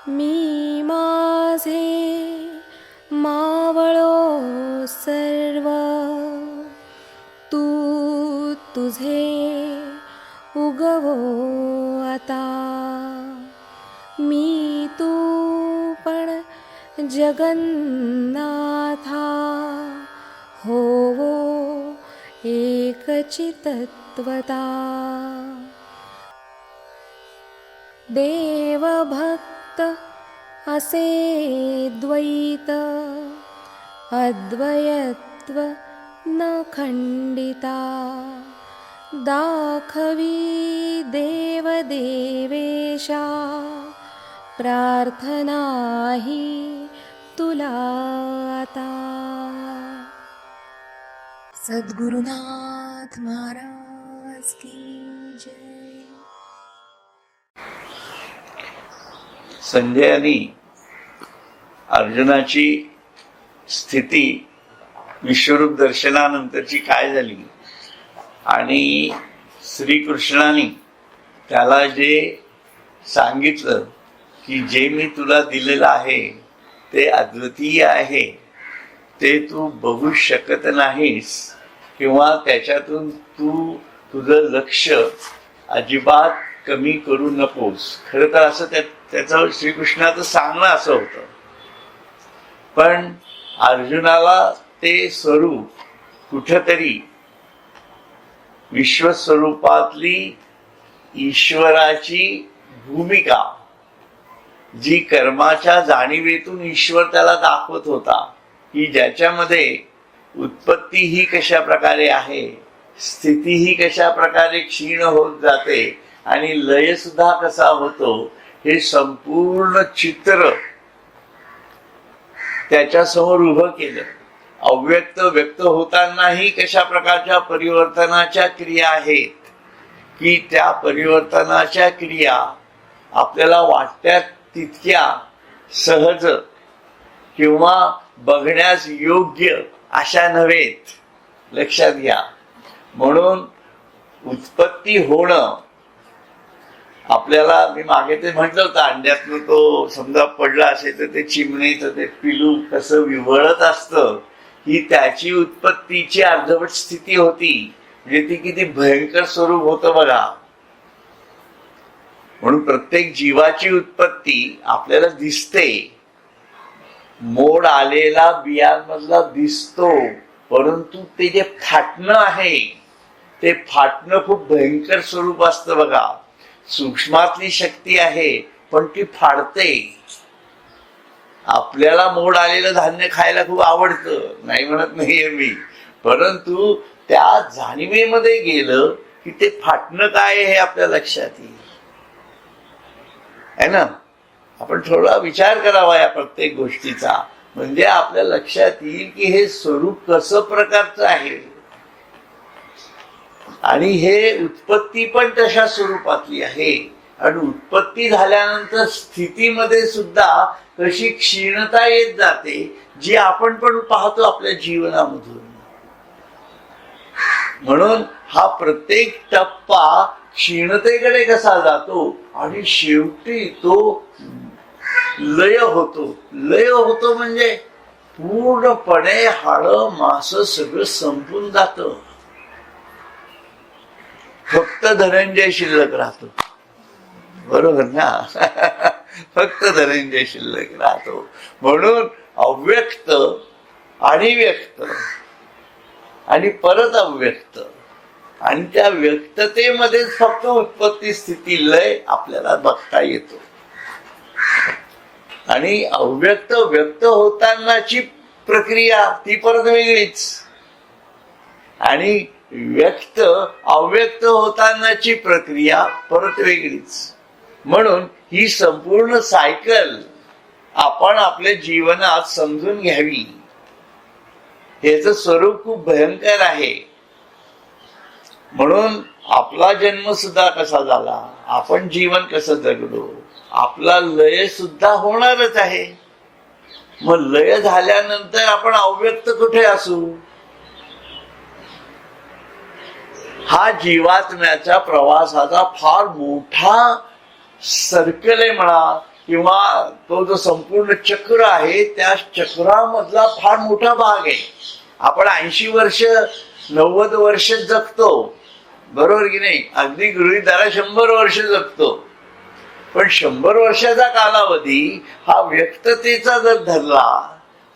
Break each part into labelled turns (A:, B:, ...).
A: मी माझे मावळो सर्व, तू तुझे उगवो आता. मी तू पण जगन्नाथा, होवो एकचितत्वता. देवभक्त असे द्वैत, अद्वयत्व न खंडिता. दाखवी देवदेवेशा, प्रार्थना ही तुला आता. सद्गुरुनाथ महाराज की जय.
B: संजयानी अर्जुनाची स्थिती विश्वरूप दर्शनानंतरची काय झाली आणि श्रीकृष्णाने त्याला जे सांगितलं की जे मी तुला दिलेलं आहे ते अद्वितीय आहे, ते तू बघू शकत नाहीस किंवा त्याच्यातून तू तुझं लक्ष अजिबात कमी करू नकोस. खरं तर असं त्याचं श्रीकृष्णाचं सांगणं असं होतं. पण अर्जुनाला ते स्वरूप कुठेतरी विश्वस्वरूपातली ईश्वराची भूमिका, जी कर्माच्या जाणीवेतून ईश्वर त्याला दाखवत होता, की ज्याच्यामध्ये उत्पत्ती ही कशा प्रकारे आहे, स्थिती ही कशा प्रकारे क्षीण होत जाते आणि लय सुद्धा कसा होतो, हे संपूर्ण चित्र त्याच्या समोर उभं केलं. अव्यक्त व्यक्त होतानाही कशा प्रकारच्या परिवर्तनाच्या क्रिया आहेत, की त्या परिवर्तनाच्या क्रिया आपल्याला वाटत्यात तितक्या सहज किंवा बघण्यास योग्य अशा नव्हेत. लक्षात घ्या. म्हणून उत्पत्ती होणं आपल्याला, मी मागे ते म्हटलं होतं, अंड्यातनं तो समजा पडला असेल तर ते चिमणीचं ते पिलू कसं विव्हळत असतं, ही त्याची उत्पत्तीची अर्धवट स्थिती होती. म्हणजे ती किती भयंकर स्वरूप होतं बघा. म्हणून प्रत्येक जीवाची उत्पत्ती आपल्याला दिसते, मोड आलेला बियांमधला दिसतो, परंतु ते जे फाटणं आहे ते फाटणं खूप भयंकर स्वरूप असतं बघा. सूक्ष्मातली शक्ती आहे पण ती फाडते. आपल्याला मोड आलेलं धान्य खायला खूप आवडतं, नाही म्हणत नाहीये मी, परंतु त्या जाणीवेमध्ये गेलं की ते फाटणं काय हे आपल्या लक्षात येईल, है ना. आपण थोडा विचार करावा या प्रत्येक गोष्टीचा, म्हणजे आपल्या लक्षात येईल की हे स्वरूप कसं प्रकारचं आहे. आणि हे उत्पत्ती पण तशा स्वरूपातली आहे. आणि उत्पत्ती झाल्यानंतर स्थितीमध्ये सुद्धा कशी क्षीणता येत जाते, जी आपण पण पाहतो आपल्या जीवनामधून. म्हणून हा प्रत्येक टप्पा क्षीणतेकडे कसा जातो आणि शेवटी तो लय होतो. लय होतो म्हणजे पूर्णपणे हाडं मांस सगळं संपून जातं. फक्त धनंजय शिल्लक राहतो. बरोबर ना. फक्त धनंजय शिल्लक राहतो. म्हणून अव्यक्त आणि व्यक्त आणि परत अव्यक्त, आणि त्या व्यक्ततेमध्येच फक्त उत्पत्ती स्थिती लय आपल्याला बघता येतो. आणि अव्यक्त व्यक्त होतानाची प्रक्रिया ती परत वेगळीच, आणि व्यक्त अव्यक्त होतानाची प्रक्रिया परत वेगळीच. म्हणून ही संपूर्ण सायकल आपण आपल्या जीवनात समजून घ्यावी. याचं स्वरूप खूप भयंकर आहे. म्हणून आपला जन्म सुद्धा कसा झाला, आपण जीवन कसं जगलो, आपला लय सुद्धा होणारच आहे. मग लय झाल्यानंतर आपण अव्यक्त कुठे असू. हा जीवात्म्याच्या प्रवासाचा फार मोठा सर्कल आहे म्हणा, किंवा तो जो संपूर्ण चक्र आहे त्या चक्रामधला फार मोठा भाग आहे. आपण 80 वर्ष 90 वर्ष जगतो, बरोबर की नाही? अगदी गृहीत धरा 100 वर्ष जगतो, पण 100 वर्षाचा कालावधी हा व्यक्ततेचा जर धरला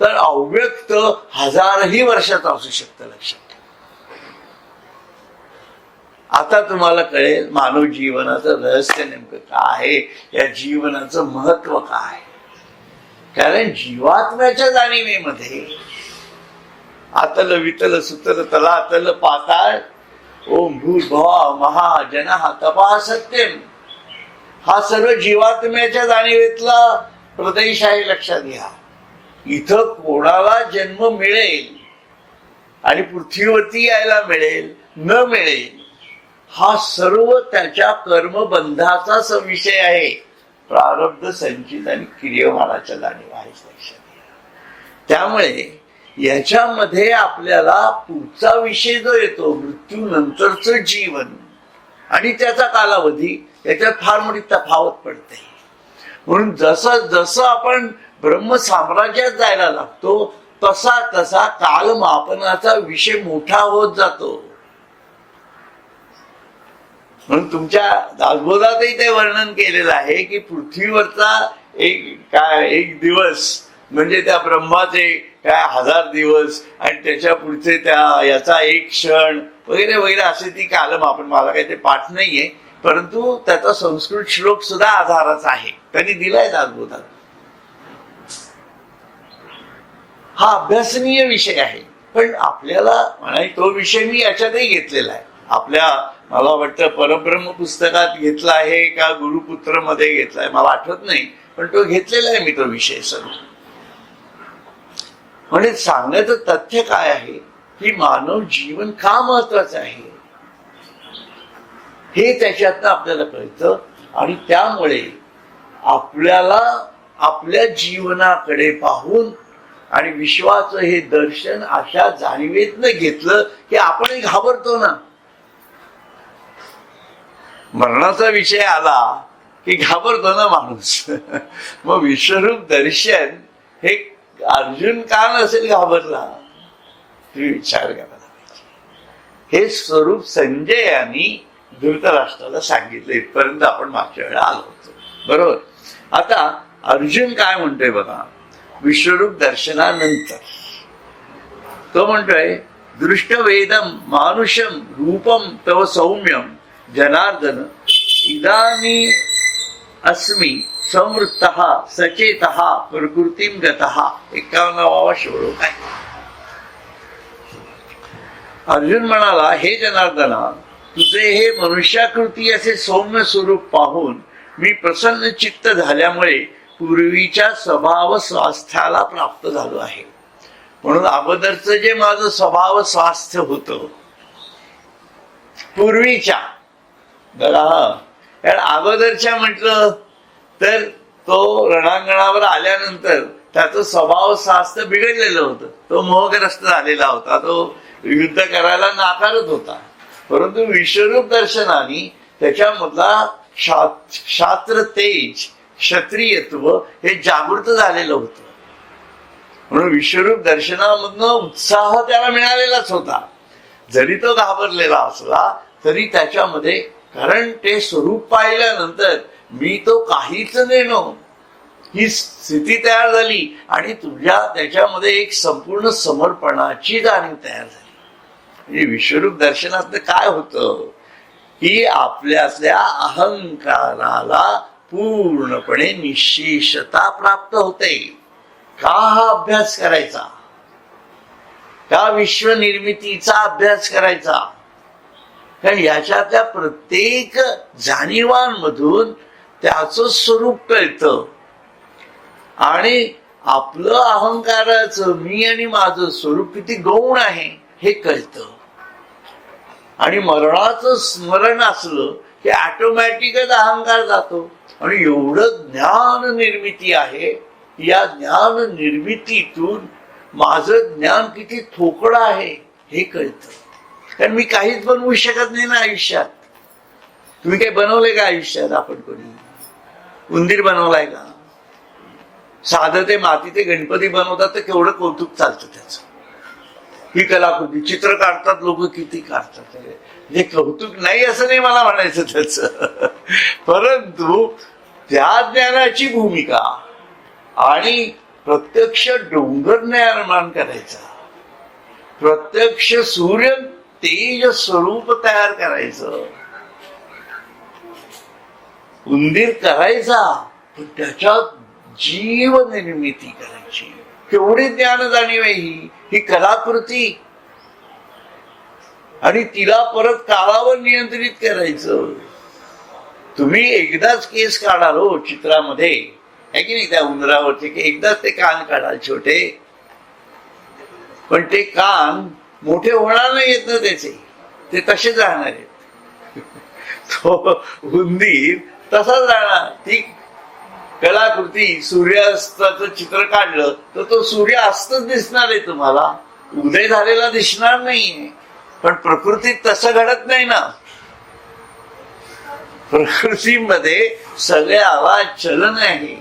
B: तर अव्यक्त 1000ही वर्षाचा असू शकतं. लक्षात ठेवा. आता तुम्हाला कळेल मानव जीवनाचं रहस्य नेमकं काय आहे, या जीवनाचं महत्व काय. कारण जीवात्म्याच्या जाणीवेमध्ये आतल वितल सुतल तलातल पाताळ ओम भूर्भुवः महा जनः तपः सत्यम, हा सर्व जीवात्म्याच्या जाणीवेतला प्रदेश आहे. लक्षात घ्या. इथं कोणाला जन्म मिळेल आणि पृथ्वीवरती यायला मिळेल न मिळेल हा सर्व त्याच्या कर्मबंधाचाच विषय आहे. प्रारब्ध संचित आणि क्रियमानाच्या जाणीव आहे. लक्षात घ्या. त्यामुळे याच्यामध्ये आपल्याला पुढचा विषय जो येतो मृत्यू नंतरचं जीवन आणि त्याचा कालावधी, याच्यात फार मोठी तफावत पडते. म्हणून जसं जसं आपण ब्रह्म साम्राज्यात जायला लागतो तसा तसा कालमापनाचा विषय मोठा होत जातो. म्हणून तुमच्या दासबोधातही ते वर्णन केलेलं आहे की पृथ्वीवरचा एक दिवस म्हणजे त्या ब्रह्माचे 1000 दिवस आणि त्याच्या पुढचे त्या याचा एक क्षण वगैरे वगैरे असे ती कालमापन. मला काही ते पाठ नाहीये, परंतु त्याचा संस्कृत श्लोक सुद्धा आधाराचा आहे, त्यांनी दिलाय दासबोधात. हा अभ्यासनीय विषय आहे, पण आपल्याला म्हणाय तो विषय मी याच्यातही घेतलेला आहे. आपल्या मला वाटतं परब्रह्म पुस्तकात घेतला आहे का गुरुपुत्र मध्ये घेतलाय मला आठवत नाही, पण तो घेतलेला आहे मी तो विषय सर्व. म्हणजे सांगण्याचं तथ्य काय आहे की मानव जीवन का महत्वाचं आहे हे त्याच्यातनं आपल्याला कळतं. आणि त्यामुळे आपल्याला आपल्या जीवनाकडे पाहून आणि विश्वाचं हे दर्शन अशा जाणीवेतनं घेतलं की आपणही घाबरतो ना. मरणाचा विषय आला की घाबरतो ना माणूस. मग विश्वरूप दर्शन हे अर्जुन का नसेल घाबरला, तुम्ही विचार करायला पाहिजे. हे स्वरूप संजय यांनी धृतराष्ट्राला सांगितलं. इथपर्यंत आपण मागच्या वेळेला आलो होतो, बरोबर. आता अर्जुन काय म्हणतोय बघा. विश्वरूप दर्शनानंतर तो म्हणतोय दृष्टवेदम मानुषम रूपम तव सौम्यम जनार्दन इदानी अस्मि संवृत्तः सचेतः प्रकृतीम गतः. 51वा श्लोक आहे. अर्जुन म्हणाला, हे जनार्दना, तुझे हे मनुष्याकृती असे सौम्य स्वरूप पाहून मी प्रसन्न चित्त झाल्यामुळे पूर्वीच्या स्वभाव स्वास्थ्याला प्राप्त झालो आहे. म्हणून अगोदरचं जे माझं स्वभाव स्वास्थ्य होतं पूर्वीच्या, बघा, कारण अगोदरच्या म्हटलं तर तो रणांगणावर आल्यानंतर त्याचं स्वभाव स्वास्थ्य बिघडलेलं होतं. तो मोहग्रस्त झालेला होता, तो युद्ध करायला नाकारत होता. परंतु विश्वरूप दर्शनाने त्याच्यामधला क्षात्र तेज, क्षत्रियत्व हे जागृत झालेलं होतं. म्हणून विश्वरूप दर्शनामधनं उत्साह त्याला मिळालेलाच होता. जरी तो घाबरलेला असला तरी त्याच्यामध्ये, कारण ते स्वरूप पाहिल्यानंतर मी तो काहीच नेनो ही स्थिती तयार झाली आणि तुझ्या त्याच्यामध्ये एक संपूर्ण समर्पणाची जाणीव तयार झाली. म्हणजे विश्वरूप दर्शनात काय होतं की आपल्यातल्या अहंकाराला पूर्णपणे निशेषता प्राप्त होते. का हा अभ्यास करायचा, का विश्व निर्मितीचा अभ्यास करायचा, कारण याच्यातल्या प्रत्येक जाणीवांमधून त्याचं स्वरूप कळतं आणि आपलं अहंकाराचं मी आणि माझं स्वरूप किती गौण आहे हे कळतं. आणि मरणाचं स्मरण असलं की ऑटोमॅटिकच अहंकार जातो. आणि एवढं ज्ञान निर्मिती आहे, या ज्ञान निर्मितीतून माझं ज्ञान किती थोकडं आहे हे कळतं. कारण मी काहीच बनवू शकत नाही ना आयुष्यात. तुम्ही काही बनवलंय का आयुष्यात? आपण कोणी उंदीर बनवलाय का? साधं ते मातीचे गणपती बनवतात तर केवढं कौतुक चालतं त्याचं. ही कलाकृती चित्र काढतात लोक, किती काढतात. हे कौतुक नाही असं नाही मला म्हणायचं त्याच, परंतु त्या ज्ञानाची भूमिका आणि प्रत्यक्ष डोंगर निर्माण करायचा, प्रत्यक्ष सूर्य तेज स्वरूप तयार करायचं, उंदीर करायचा पण त्याच्यात जीव निर्मिती करायची. केवढी ज्ञान जाणीव आहे ही कलाकृती. आणि तिला परत काळावर नियंत्रित करायचं. तुम्ही एकदाच केस काढाल हो चित्रामध्ये, आहे की नाही, त्या उंदरावरचे की एकदाच ते कान काढाल छोटे, पण ते कान मोठे होणार नाही येत ना त्याचे, ते तसेच राहणार आहेत. तो उंदीर तसाच राहणार. ती कलाकृती सूर्यास्ताचं चित्र काढलं तर तो सूर्य अस्तच दिसणार आहे तुम्हाला, उदय झालेला दिसणार नाहीये. पण प्रकृतीत तसं घडत नाही ना. प्रकृतीमध्ये सगळ्याला चलन आहे,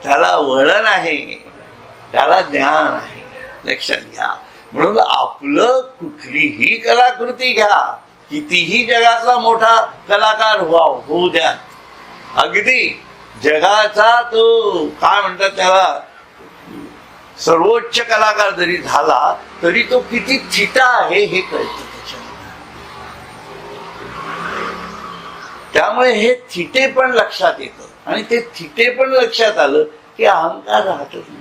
B: त्याला वळण आहे, त्याला ज्ञान आहे. लक्षात घ्या. म्हणून आपलं कुठलीही कलाकृती घ्या, कितीही जगातला मोठा कलाकार होऊ द्या, अगदी जगाचा तो काय म्हणतात त्याला सर्वोच्च कलाकार जरी झाला तरी तो किती थिटा आहे हे कळतं त्याच्यामध्ये. त्यामुळे हे थिटे पण लक्षात येतं, आणि ते थिटे पण लक्षात आलं की अहंकार राहतच नाही.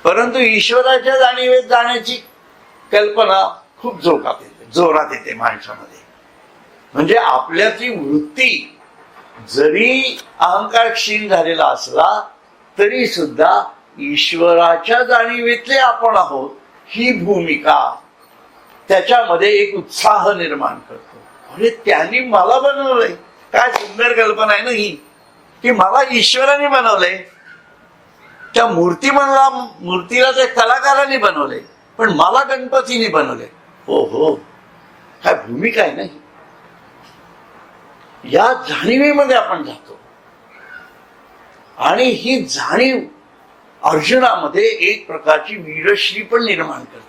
B: परंतु ईश्वराच्या जाणीवेत जाण्याची कल्पना खूप जोरात येते माणसामध्ये. म्हणजे आपल्यातली वृत्ती जरी अहंकार क्षीण झालेला असला तरी सुद्धा ईश्वराच्या जाणीवेतले आपण आहोत ही भूमिका त्याच्यामध्ये एक उत्साह निर्माण करतो. अरे त्यांनी मला बनवलंय, काय सुंदर कल्पना आहे ना ही, की मला ईश्वराने बनवलंय. त्या मूर्तीला त्या कलाकाराने बनवलंय, पण मला गणपतीने बनवलंय. हो हो, काय भूमिका आहे ना ही. या जाणीवेमध्ये आपण जातो, आणि ही जाणीव अर्जुनामध्ये एक प्रकारची वीरश्री पण निर्माण करते.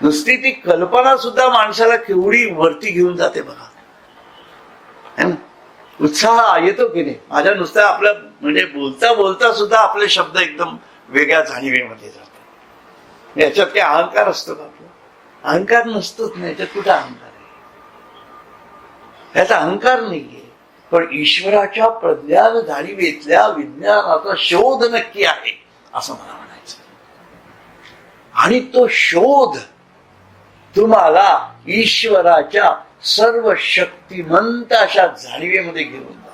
B: नुसती ती कल्पना सुद्धा माणसाला केवढी वरती घेऊन जाते बघा. उत्साह येतो की नाही. माझ्या नुसत्या आपल्या म्हणजे बोलता बोलता सुद्धा आपले शब्द एकदम वेगळ्या जाणीवेमध्ये जातात. याच्यात काही अहंकार असतो का? आपला अहंकार नसतोच नाही. याच्यात कुठं अहंकार आहे? याचा अहंकार नाहीये. पण ईश्वराच्या प्रज्ञान जाणीवेतल्या विज्ञानाचा शोध नक्की आहे असं मला म्हणायचं. आणि तो शोध तुम्हाला ईश्वराच्या सर्व शक्तिमंत अशा जाणीवेमध्ये घेऊन जातो.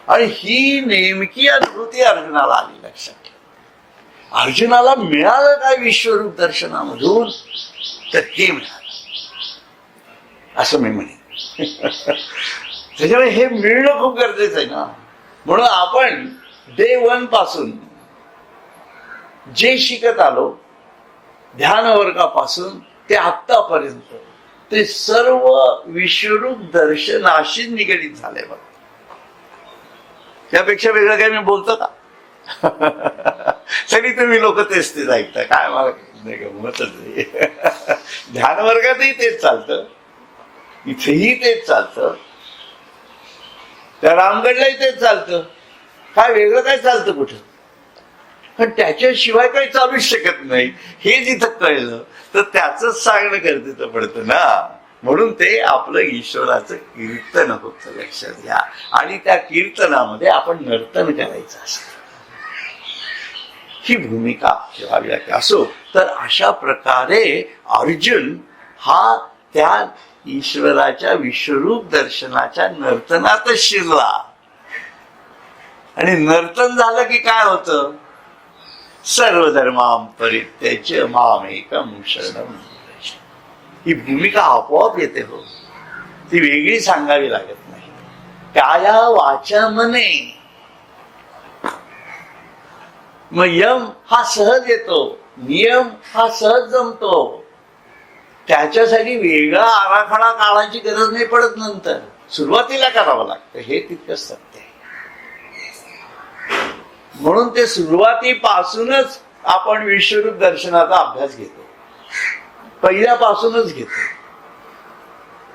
B: आणि ही नेमकी अनुभूती अर्जुनाला आली. लक्षात ठेवा. अर्जुनाला मिळालं काय विश्वरूप दर्शनामधून? तर हे मिळालं असं मी म्हणेन. त्याच्यामुळे हे मिळणं खूप गरजेचं आहे ना. म्हणून आपण डे 1 पासून जे शिकत आलो, ध्यान वर्गापासून ते आत्तापर्यंत, ते सर्व विश्वरूप दर्शनाशी निगडीत झाले. बघ, त्यापेक्षा वेगळं काय मी बोलतो का? तरी तुम्ही लोक तेच ऐकता. काय मला गमतच नाही. ध्यान वर्गातही तेच चालतं, इथेही तेच चालतं, त्या रामगडलाही तेच चालतं. काय वेगळं काय चालतं कुठं? पण त्याच्याशिवाय काही चालूच शकत नाही हे जिथं कळलं तर त्याच सांगणं गरजेचं पडतं ना. म्हणून ते आपलं ईश्वराचं कीर्तन होतं. लक्षात घ्या. आणि त्या कीर्तनामध्ये आपण नर्तन करायचं असतं. ही भूमिका ठेवावी लागते. असो तर अशा प्रकारे अर्जुन हा त्या ईश्वराच्या विश्वरूप दर्शनाच्या नर्तनातच शिरला. आणि नर्तन झालं की काय होतं? सर्व धर्मां परित्यज्य मामेकं शरणं व्रज. ही भूमिका आपोआप येते. हो, ती वेगळी सांगावी लागत नाही. काया वाचा मने. मग यम हा सहज येतो, नियम हा सहज जमतो. त्याच्यासाठी वेगळा आराखडा काढायची गरज नाही पडत. नंतर सुरुवातीला करावं लागतं हे तितकंच सत्य आहे. म्हणून ते सुरुवातीपासूनच आपण विश्वरूप दर्शनाचा अभ्यास घेतो, पहिल्यापासूनच घेतो.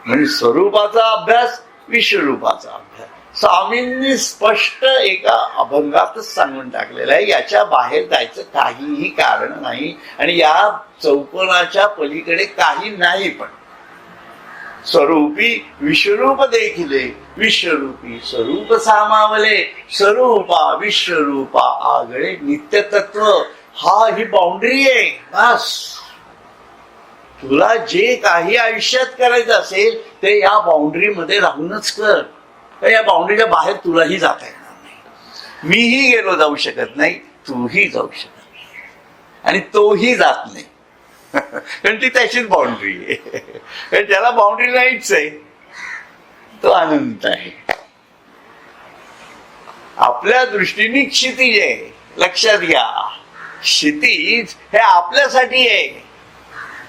B: म्हणजे स्वरूपाचा अभ्यास, विश्वरूपाचा अभ्यास स्वामींनी स्पष्ट एका अभंगातच सांगून टाकलेलं आहे. याच्या बाहेर जायचं काहीही कारण नाही आणि या चौकोनाच्या पलीकडे काही नाही. पण स्वरूपी विश्वरूप देखिले, विश्वरूपी स्वरूप सामावले, स्वरूपा विश्वरूपा आगळे नित्यतत्व. ही बाउंड्री आहे. बस तुला जे काही आयुष्यात करायचं असेल ते या बाउंड्री मध्ये राहूनच कर. या बाउंड्रीच्या बाहेर तुलाही जाता येणार नाही. मीही गेलो जाऊ शकत नाही, तूही जाऊ शकत नाही आणि तोही जात नाही. कारण ती त्याचीच बाउंड्री आहे. कारण त्याला बाउंड्री नाहीच आहे, तो अनंत आहे. आपल्या दृष्टीने क्षितिज आहे. लक्षात घ्या, क्षितिज हे आपल्यासाठी आहे.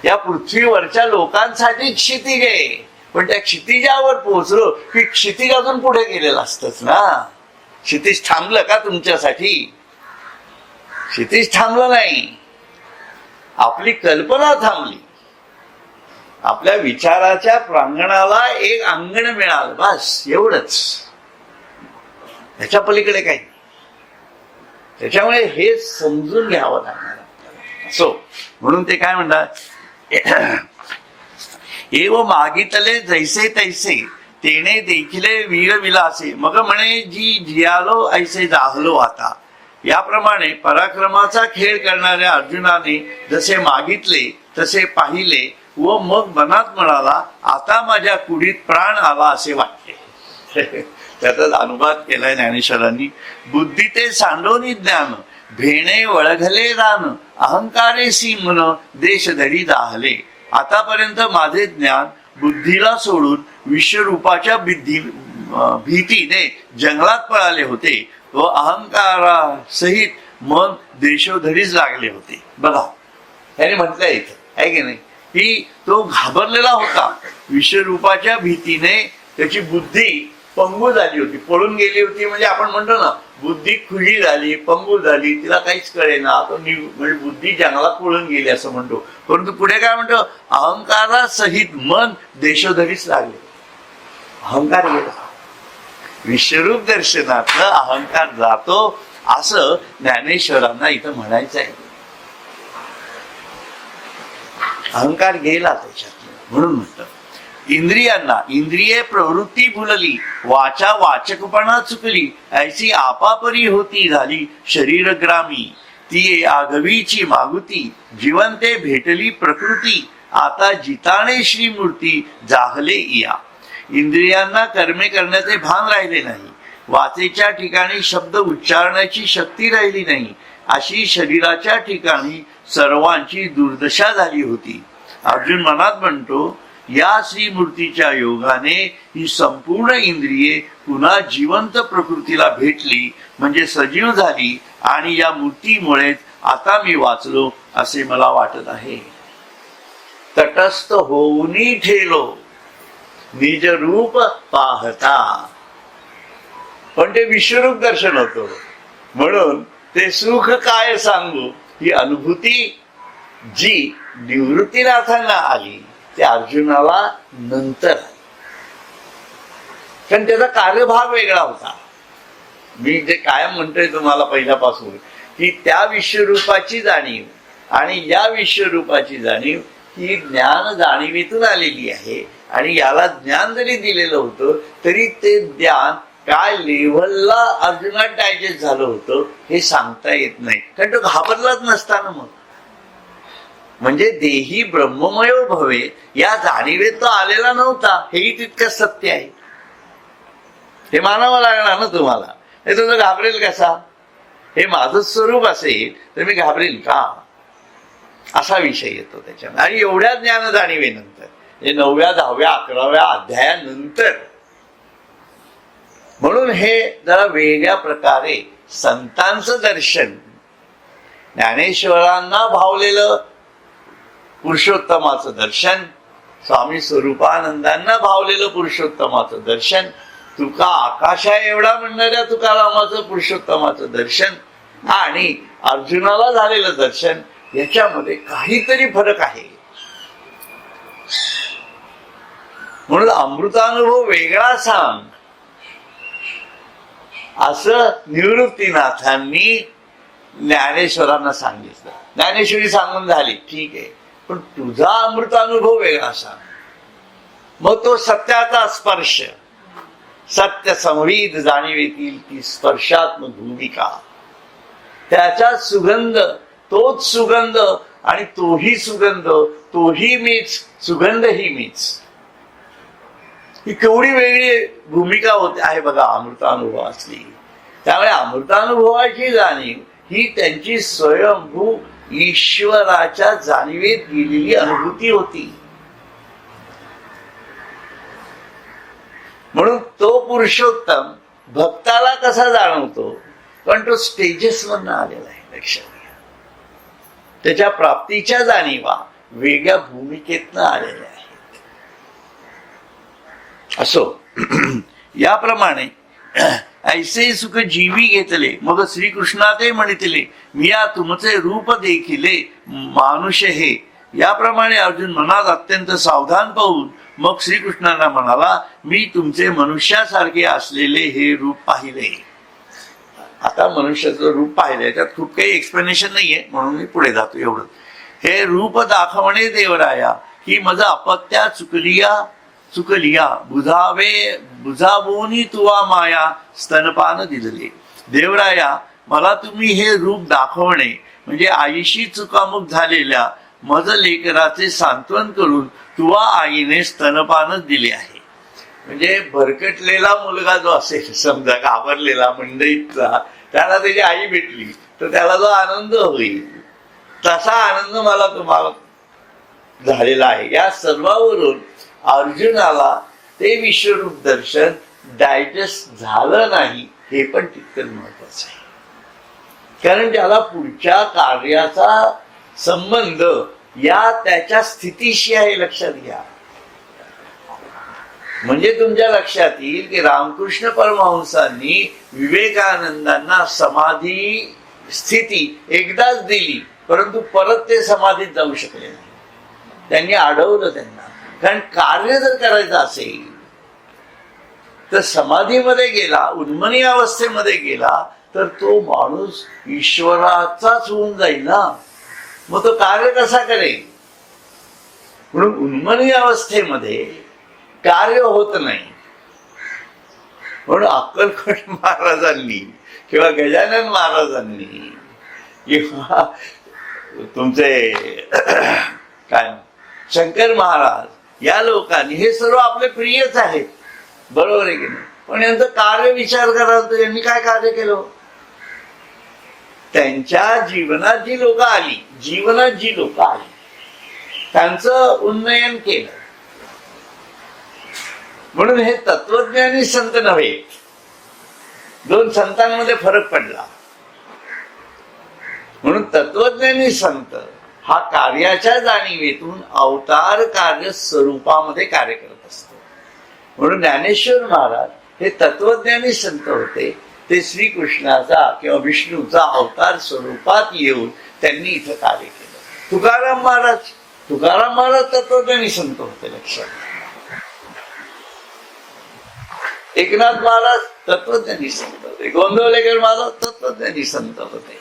B: या पृथ्वीवरच्या लोकांसाठी क्षितिज आहे. पण त्या क्षितिजावर पोहोचलो की क्षितिज अजून पुढे गेलेलं असतंच ना. क्षितिज थांबलं का तुमच्यासाठी? क्षितिज थांबलं नाही, आपली कल्पना थांबली. आपल्या विचाराच्या प्रांगणाला एक अंगण मिळालं, बस एवढंच. त्याच्या पलीकडे काही. त्याच्यामुळे हे समजून घ्यावं लागणार. सो म्हणून ते काय म्हणतात, एव मागितले जैसे तैसे तेने देखिले वीर विलासे, मग म्हणे जी जियालो ऐसे जाहलो आता. याप्रमाणे पराक्रमाचा खेळ करणाऱ्या अर्जुनाने जसे मागितले तसे पाहिले व मग मनात म्हणाला, आता माझ्या कुडीत प्राण आला असे वाटते. त्याचा अनुवाद केलाय ज्ञानेश्वरांनी. बुद्धी ते सांडोनी ज्ञान, भेणे वळघले रान, अहंकारेसी मन देश धरी दाहले. आतापर्यंत माझे ज्ञान बुद्धीला सोडून विश्वरूपाच्या भीतीने जंगलात पळाले होते व अहंकारासहित मन देशोधडीच लागले होते. बघा याने म्हटलंय इथं, आहे की नाही, की तो घाबरलेला होता. विश्वरूपाच्या भीतीने त्याची बुद्धी पंगू झाली होती, पळून गेली होती. म्हणजे आपण म्हणतो ना, बुद्धी खुली झाली, पंगू झाली, तिला काहीच कळेना. म्हणजे बुद्धी जंगलात पळून गेली असं म्हणतो. परंतु पुढे काय म्हणतो, अहंकारासहित मन देशोधडीच लागले. अहंकार गेला, विश्वरूप दर्शनातलं अहंकार जातो असं ज्ञानेश्वरांना इथं म्हणायचं आहे. अहंकार गेला त्याच्यात. म्हणून म्हणतं इंद्रियांना इंद्रिये प्रवृत्ती भुलली, वाचा वाचकपणा चुकली, ऐसी आपापरी होती झाली शरीरग्रामी. ती आगवीची मागुती, जिवंते भेटली प्रकृती, आता जिताणे श्रीमूर्ती जाहले या. इंद्रियांना कर्मे करण्याचे भान राहिले नाही, वाचेच्या ठिकाणी शब्द उच्चारण्याची शक्ती राहिली नाही, अशी शरीराच्या ठिकाणी सर्वांची दुर्दशा झाली होती. अर्जुन मनात म्हणतो, या श्रीमूर्तीच्या योगाने ही संपूर्ण इंद्रिये पुन्हा जिवंत प्रकृतीला भेटली, म्हणजे सजीव झाली आणि या मूर्तीमुळेच आता मी वाचलो असे मला वाटत आहे. तटस्थ होऊनी ठेलो निज रूप पाहता. पण ते विश्वरूप दर्शन होतं. म्हणून ते सुख काय सांगू, ही अनुभूती जी निवृत्तीनाथांना आली ते अर्जुनाला नंतर आली. कारण त्याचा कार्यभाग वेगळा होता. मी जे कायम म्हणतोय तुम्हाला पहिल्यापासून, की त्या विश्वरूपाची जाणीव आणि या विश्वरूपाची जाणीव ही ज्ञान जाणीवेतून आलेली आहे. आणि याला ज्ञान जरी दिलेलं होतं तरी ते ज्ञान काय लेव्हलला अर्जुनात डायजेस्ट झालं होतं हे सांगता येत नाही. कारण तो घाबरलाच नसता ना. मग म्हणजे देही ब्रह्ममय भवे या जाणीवेत तो आलेला नव्हता, हेही तितकंच सत्य आहे. हे मानावं लागणार ना तुम्हाला. हे तुझं घाबरेल कसा? हे माझं स्वरूप असेल तर मी घाबरेल का, असा विषय येतो त्याच्यामध्ये. आणि एवढ्या ज्ञान जाणीवेनंतर, 9व्या 10व्या 11व्या अध्यायानंतर. म्हणून हे जरा वेगळ्या प्रकारे संतांचं दर्शन, ज्ञानेश्वरांना भावलेलं पुरुषोत्तमाचं दर्शन स्वामी स्वरूपानंदांना भावलेलं पुरुषोत्तमाचं दर्शन, तुका आकाशा एवढा म्हणणाऱ्या तुकारामाचं पुरुषोत्तमाचं दर्शन आणि अर्जुनाला झालेलं दर्शन, याच्यामध्ये काहीतरी फरक आहे. म्हणून अमृतानुभव वेगळा सांग, असं निवृत्तीनाथांनी ज्ञानेश्वरांना सांगितलं. ज्ञानेश्वरी सांगून झाली, ठीक आहे, पण तुझा अमृतानुभव वेगळा सांग. मग तो सत्याचा स्पर्श, सत्य संवेद जाणीवेतील ती स्पर्शात्मक भूमिका, त्याचा सुगंध, तोच सुगंध आणि तोही सुगंध, तोही मीच, सुगंधही मीच. ही केवढी वेगळी भूमिका होते आहे बघा अमृतानुभव असली. त्यामुळे अमृतानुभवाची जाणीव ही त्यांची स्वयंभू ईश्वराच्या जाणीवेत गेलेली अनुभूती होती. म्हणून तो पुरुषोत्तम भक्ताला कसा जाणवतो, पण तो स्टेजेस मधून आलेला आहे, लक्षात घ्या. त्याच्या प्राप्तीच्या जाणीवा वेगळ्या भूमिकेतनं आलेल्या आहेत. असो याप्रमाणे ऐसे सुख जीवी घेतले, मग श्रीकृष्णा ते म्हणितले, मिया तुमचे रूप देखिले मानुष हे. याप्रमाणे अर्जुन मनात अत्यंत सावधान पाहून मग श्रीकृष्णांना म्हणाला, मी तुमचे मनुष्यासारखे असलेले हे रूप पाहिले. आता मनुष्याचं रूप पाहिलंय, त्यात खूप काही एक्सप्लेनेशन नाहीये, म्हणून मी पुढे जातो एवढं. हे रूप दाखवणे देवराया, ही मज अपत्या चुकलिया बुजावोनी तुवा माया स्तनपान दिले. देवराया, मला तुम्ही हे रूप दाखवणे म्हणजे आईशी चुकामुक झालेल्या मज लेकराचे सांत्वन करून तुवा आईने स्तनपानच दिले आहे. म्हणजे भरकटलेला मुलगा जो असेल, समजा घाबरलेला मंडईतला, त्याला त्याची आई भेटली तर त्याला जो आनंद होईल, तसा आनंद मला तुम्हाला झालेला आहे. या सर्वावरून अर्जुनाला ते विश्वरूप दर्शन डायजेस्ट झालं नाही, हे पण तितकंच महत्वाचं आहे. कारण ज्याला पुढच्या कार्याचा संबंध या त्याच्या स्थितीशी आहे, लक्षात घ्या. म्हणजे तुमच्या लक्षात येईल की रामकृष्ण परमहंसांनी विवेकानंदांना समाधी स्थिती एकदाच दिली, परंतु परत ते समाधीत जाऊ शकले नाही. त्यांनी अडवलं त्यांना. कारण कार्य जर करायचं असेल तर समाधीमध्ये गेला, उन्मनी अवस्थेमध्ये गेला तर तो माणूस ईश्वराचाच होऊन जाईल ना. मग तो कार्य कसा करेल? म्हणून उन्मनी अवस्थेमध्ये कार्य होत नाही. म्हणून अक्कलकोट महाराजांनी किंवा गजानन महाराजांनी किंवा तुमचे काय शंकर महाराज, या लोकांनी, हे सर्व आपले प्रियच आहेत, बरोबर आहे की नाही, पण यांचं कार्य विचार कराल तर यांनी काय कार्य केलं? त्यांच्या जीवनात जी लोक आली, त्यांचं उन्नयन केलं. म्हणून हे तत्वज्ञानी संत नव्हे. दोन संतांमध्ये फरक पडला. म्हणून तत्वज्ञानी संत हा कार्याच्या जाणीवेतून अवतार कार्य स्वरूपामध्ये कार्य करत असतो. म्हणून ज्ञानेश्वर महाराज हे तत्वज्ञानी संत होते. ते श्रीकृष्णाचा किंवा विष्णूचा अवतार स्वरूपात येऊन त्यांनी इथं कार्य केलं. तुकाराम महाराज तत्वज्ञानी संत होते, लक्षात. एकनाथ महाराज तत्वज्ञानी संत होते. गोंदवलेकर महाराज तत्वज्ञानी संत होते.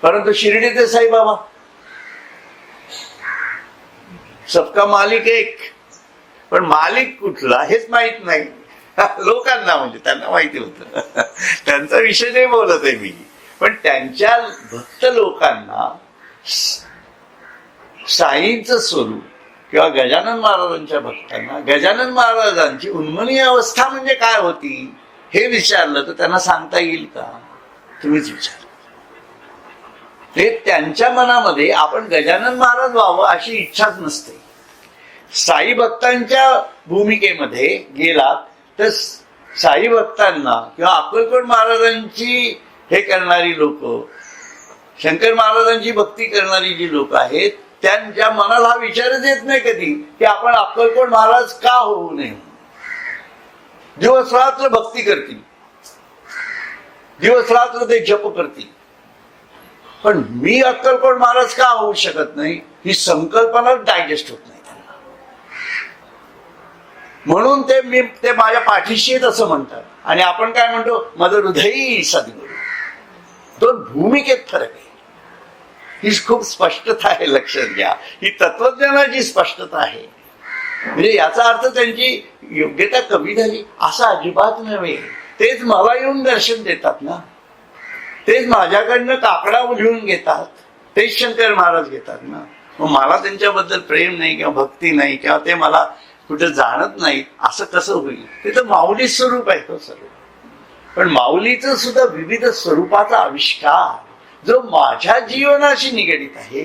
B: परंतु शिर्डीचे साईबाबा सबका मालिक एक, पण मालिक कुठला हेच माहित नाही लोकांना. म्हणजे त्यांना माहिती होतं, त्यांचा विषय नाही बोलत आहे मी, पण त्यांच्या भक्त लोकांना साईंचं स्वरूप किंवा गजानन महाराजांच्या भक्तांना गजानन महाराजांची उन्मनी अवस्था म्हणजे काय होती हे विचारलं तर त्यांना सांगता येईल का? तुम्हीच विचार. ते त्यांच्या मनामध्ये आपण गजानन महाराज व्हावं अशी इच्छाच नसते. साई भक्तांच्या भूमिकेमध्ये गेलात तर साई भक्तांना किंवा अक्कलकोट महाराजांची हे करणारी लोक, शंकर महाराजांची भक्ती करणारी जी लोक आहेत, त्यांच्या मनाला हा विचारच येत नाही कधी की आपण अक्कलकोट महाराज का होऊ नये. दिवस रात्र भक्ती करतील, दिवस रात्र ते जप करतील, पण मी अक्कलकोट महाराज का होऊ शकत नाही ही संकल्पना डायजेस्ट होत नाही त्यांना. म्हणून ते माझ्या पाठीशी आहेत असं म्हणतात. आणि आपण काय म्हणतो, माझं हृदयी सद्गुरू. दोन भूमिकेत फरक आहे. ही खूप स्पष्टता आहे, लक्षात घ्या. ही तत्वज्ञानाची स्पष्टता आहे. म्हणजे याचा अर्थ त्यांची योग्यता कमी झाली असं अजिबात नव्हे. तेच मला येऊन दर्शन देतात ना, तेच माझ्याकडनं काकडा घेऊन घेतात, तेच शंकर महाराज घेतात ना. मग मला त्यांच्याबद्दल प्रेम नाही किंवा भक्ती नाही किंवा ते मला कुठे जाणत नाहीत असं कसं होईल. ते तर माऊली स्वरूप आहे तो सर्व. पण माऊलीचं सुद्धा विविध स्वरूपाचा आविष्कार जो माझ्या जीवनाशी निगडित आहे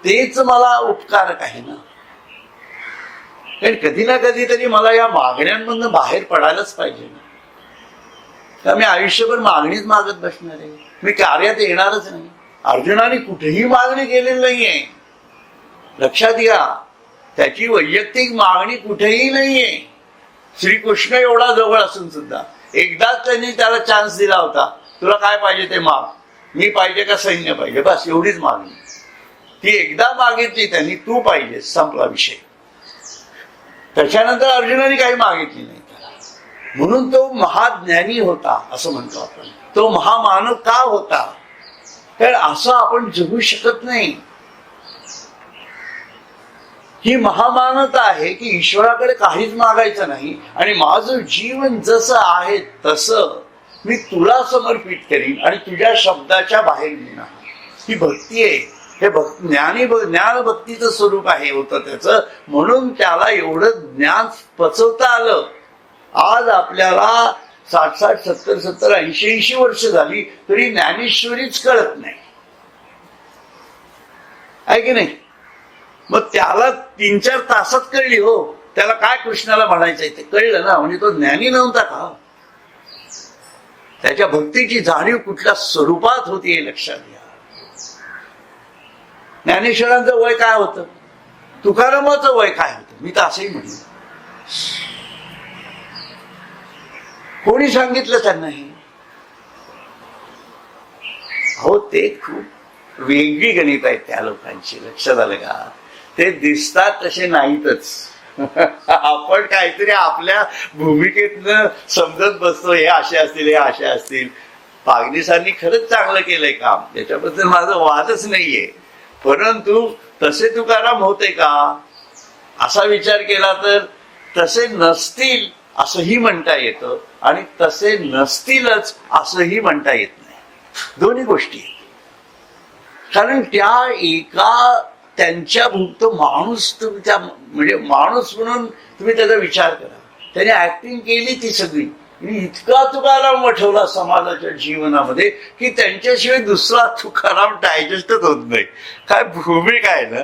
B: तेच मला उपकारक आहे ना. कारण कधी ना कधी तरी मला या मागण्यांमधून बाहेर पडायलाच पाहिजे ना. तर मी आयुष्यभर मागणीच मागत बसणार आहे, मी कार्यात येणारच नाही. अर्जुनाने कुठेही मागणी केलेली नाहीये, लक्षात घ्या. त्याची वैयक्तिक मागणी कुठेही नाहीये. श्रीकृष्ण एवढा जवळ असून सुद्धा एकदाच त्यांनी त्याला चान्स दिला होता, तुला काय पाहिजे ते माग, मी पाहिजे का सैन्य पाहिजे, बस एवढीच मागणी. ती एकदा मागितली त्यांनी, तू पाहिजे, संपला विषय. त्याच्यानंतर अर्जुनाने काही मागितली नाही त्याला. म्हणून तो महाज्ञानी होता असं म्हणतो आपण. तो महामानव का होता, तर असं आपण जगू शकत नाही. ही महामानवता आहे की ईश्वराकडे काहीच मागायचं नाही आणि माझं जीवन जसं आहे तसं मी तुला समर्पित करीन आणि तुझ्या शब्दाच्या बाहेर येणार. ही भक्ती आहे. हे ज्ञान भक्तीचं स्वरूप आहे होतं त्याचं. म्हणून त्याला एवढं ज्ञान पचवता आलं. आज आपल्याला 60-60, 70-70, 80-80 वर्ष झाली तरी ज्ञानेश्वरीच कळत नाही, आहे की नाही. मग त्याला 3-4 तासात कळली हो. त्याला काय कृष्णाला म्हणायचंय ते कळलं ना. म्हणजे तो ज्ञानी नव्हता का. त्याच्या भक्तीची जाणीव कुठल्या स्वरूपात होती हे लक्षात घ्या. ज्ञानेश्वरांचं वय काय होतं, तुकारामाचं वय काय होतं, मी तर असंही म्हणलं. कोणी सांगितलं त्यांना हे. हो, ते खूप वेगळी गणित आहेत त्या लोकांची, लक्षात आलं का. ते दिसतात तसे नाहीतच. आपण काहीतरी आपल्या भूमिकेतनं समजत बसतो, हे असे असतील, हे असे असतील. पागनीसांनी खरंच चांगलं केलंय काम, त्याच्याबद्दल माझा वादच नाहीये. परंतु तसे तुकाराम होते का असा विचार केला तर तसे नसतील असंही म्हणता येतं आणि तसे नसतीलच असंही म्हणता येत नाही. दोन्ही गोष्टी. कारण त्या एका त्यांच्या भूत माणूस, त्या म्हणजे माणूस म्हणून तुम्ही त्याचा विचार करा. त्याने ऍक्टिंग केली ती सगळी. इतका तुकाराम वठवला समाजाच्या जीवनामध्ये की त्यांच्याशिवाय दुसरा तुकाराम डायजेस्टच होत नाही. काय भूमिका आहे ना.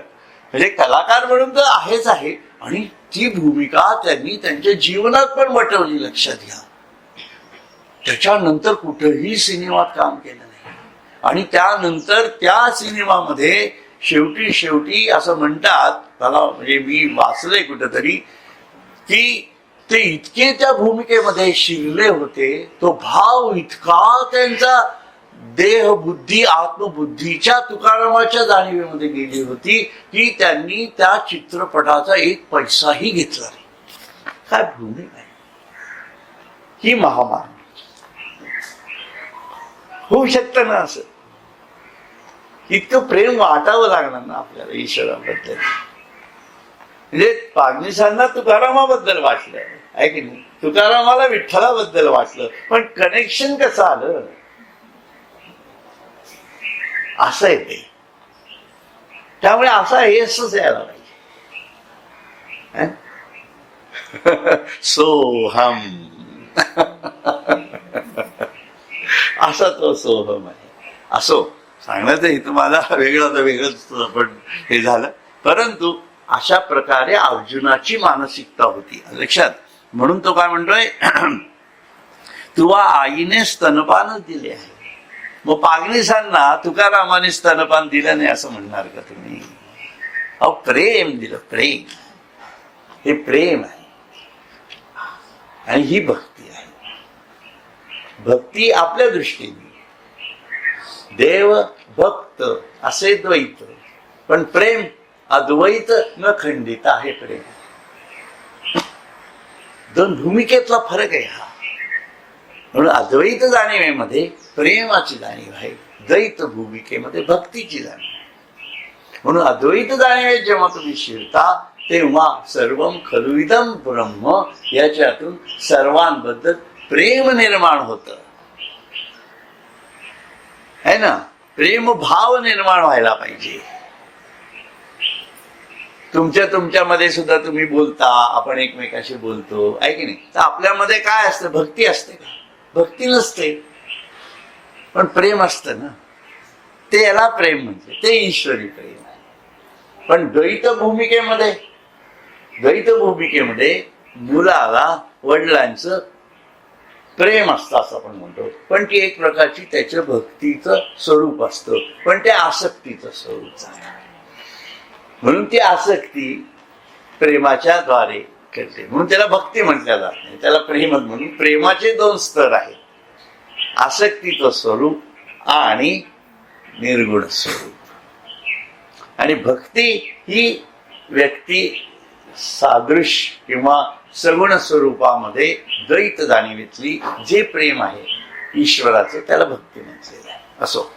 B: म्हणजे कलाकार म्हणून तर आहेच आहे आणि ती भूमिका त्यांनी त्यांच्या जीवनात पण वटवली, लक्षात घ्या. त्याच्यानंतर कुठेही सिनेमात काम केलं नाही. आणि त्यानंतर त्या सिनेमामध्ये शेवटी असं म्हणतात, मला म्हणजे मी वाचलंय कुठेतरी, की ते इतके त्या भूमिकेमध्ये शिरले होते, तो भाव इतका त्यांचा देह बुद्धी आत्मबुद्धीच्या तुकारामाच्या जाणीवेमध्ये गेली होती की त्यांनी त्या चित्रपटाचा 1 पैसाही घेतला नाही. काय भूमिका आहे ही. महामान होऊ शकतं ना असं. इतकं प्रेम वाटावं लागणार ना आपल्याला ईश्वराबद्दल. म्हणजे पागनीसांना तुकारामाबद्दल वाटलं आहे की नाही, तुकारामाला विठ्ठलाबद्दल वाटलं, पण कनेक्शन कसं आलं असं आहे ते. त्यामुळे असा हेच यायला पाहिजे. सोहम असा तो सोहम आहे. असो, सांगण्याचं हे तुम्हाला वेगळंच पण हे झालं. परंतु अशा प्रकारे अर्जुनाची मानसिकता होती, लक्षात. म्हणून तो काय म्हणतोय, तुला आईने स्तनपानच दिले आहे. मग पागनीसांना तुकारामाने स्तनपान दिलं नाही असं म्हणणार का तुम्ही. अहो प्रेम दिलं, प्रेम. हे प्रेम आहे आणि ही भक्ती आहे. भक्ती आपल्या दृष्टीने देव भक्त असे द्वैत, पण प्रेम अद्वैत न खंडित आहे. प्रेम दोन भूमिकेतला फरक आहे हा. म्हणून अद्वैत जाणीवेमध्ये प्रेमाची जाणीव आहे, द्वैत भूमिकेमध्ये भक्तीची जाणीव. म्हणून अद्वैत जाणीवेत जेव्हा तुम्ही शिरता तेव्हा सर्वम खलुइदम ब्रह्म याच्यातून सर्वांबद्दल प्रेम निर्माण होत है ना. प्रेम भाव निर्माण व्हायला पाहिजे. तुमच्यामध्ये सुद्धा तुम्ही बोलता, आपण एकमेकाशी बोलतो आहे की नाही, तर आपल्यामध्ये काय असतं? भक्ती असते का? भक्ती नसते, पण प्रेम असतं ना. ते याला प्रेम म्हणजे ते ईश्वरी प्रेम आहे. पण द्वैत भूमिकेमध्ये मुलाला वडिलांचं प्रेम असतं असं आपण म्हणतो, पण ती एक प्रकारची त्याच्या भक्तीचं स्वरूप असतं, पण ते आसक्तीचं स्वरूप आहे. म्हणून ती आसक्ती प्रेमाच्या द्वारे करते, म्हणून त्याला भक्ती म्हटल्या जात नाही, त्याला प्रेमच. म्हणून प्रेमाचे दोन स्तर आहेत, आसक्तीचं स्वरूप आणि निर्गुण स्वरूप. आणि भक्ती ही व्यक्ती सादृश किंवा सगुण स्वरूपामध्ये द्वैत जाणीवेतली जे प्रेम आहे ईश्वराचं, त्याला भक्ती म्हटलेलं आहे. असो,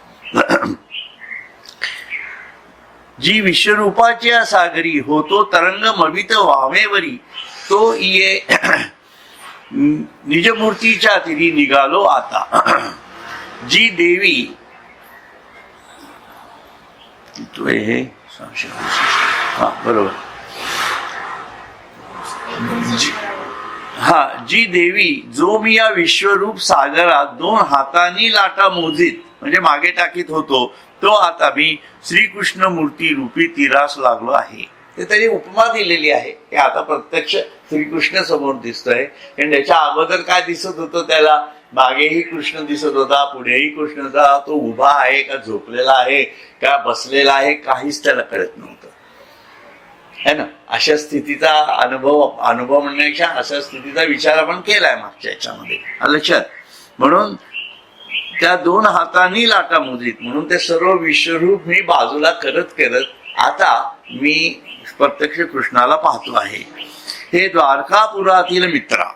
B: जी विश्वरूपाच्या सागरी होतो तरंग मवित वामेवरी, तो ये निजमूर्तीच्या तिरी निघालो आता. जी देवी हे हा बरोबर, जी देवी जो मी या विश्वरूप सागरात दोन हातांनी लाटा मोजीत म्हणजे मागे टाकीत होतो, तो आता मी श्रीकृष्ण मूर्ती रूपी तीरास लागलो आहे. ते तरी उपमा दिलेली आहे की आता प्रत्यक्ष श्रीकृष्ण समोर दिसतोय. कारण त्याच्या अगोदर काय दिसत होतं त्याला? मागेही कृष्ण दिसत होता, पुढेही कृष्ण होता. तो उभा आहे का झोपलेला आहे का बसलेला आहे काहीच त्याला कळत नव्हतं है ना. अशा स्थितीचा अनुभव म्हणण्यापेक्षा अशा स्थितीचा विचार आपण केलाय मागच्या याच्यामध्ये, लक्षात. म्हणून त्या दोन हातांनी लाटा मोजीत, म्हणून ते सर्व विश्वरूप मी बाजूला करत करत आता मी प्रत्यक्ष कृष्णाला पाहतो आहे. हे द्वारकापुरातील मित्रा,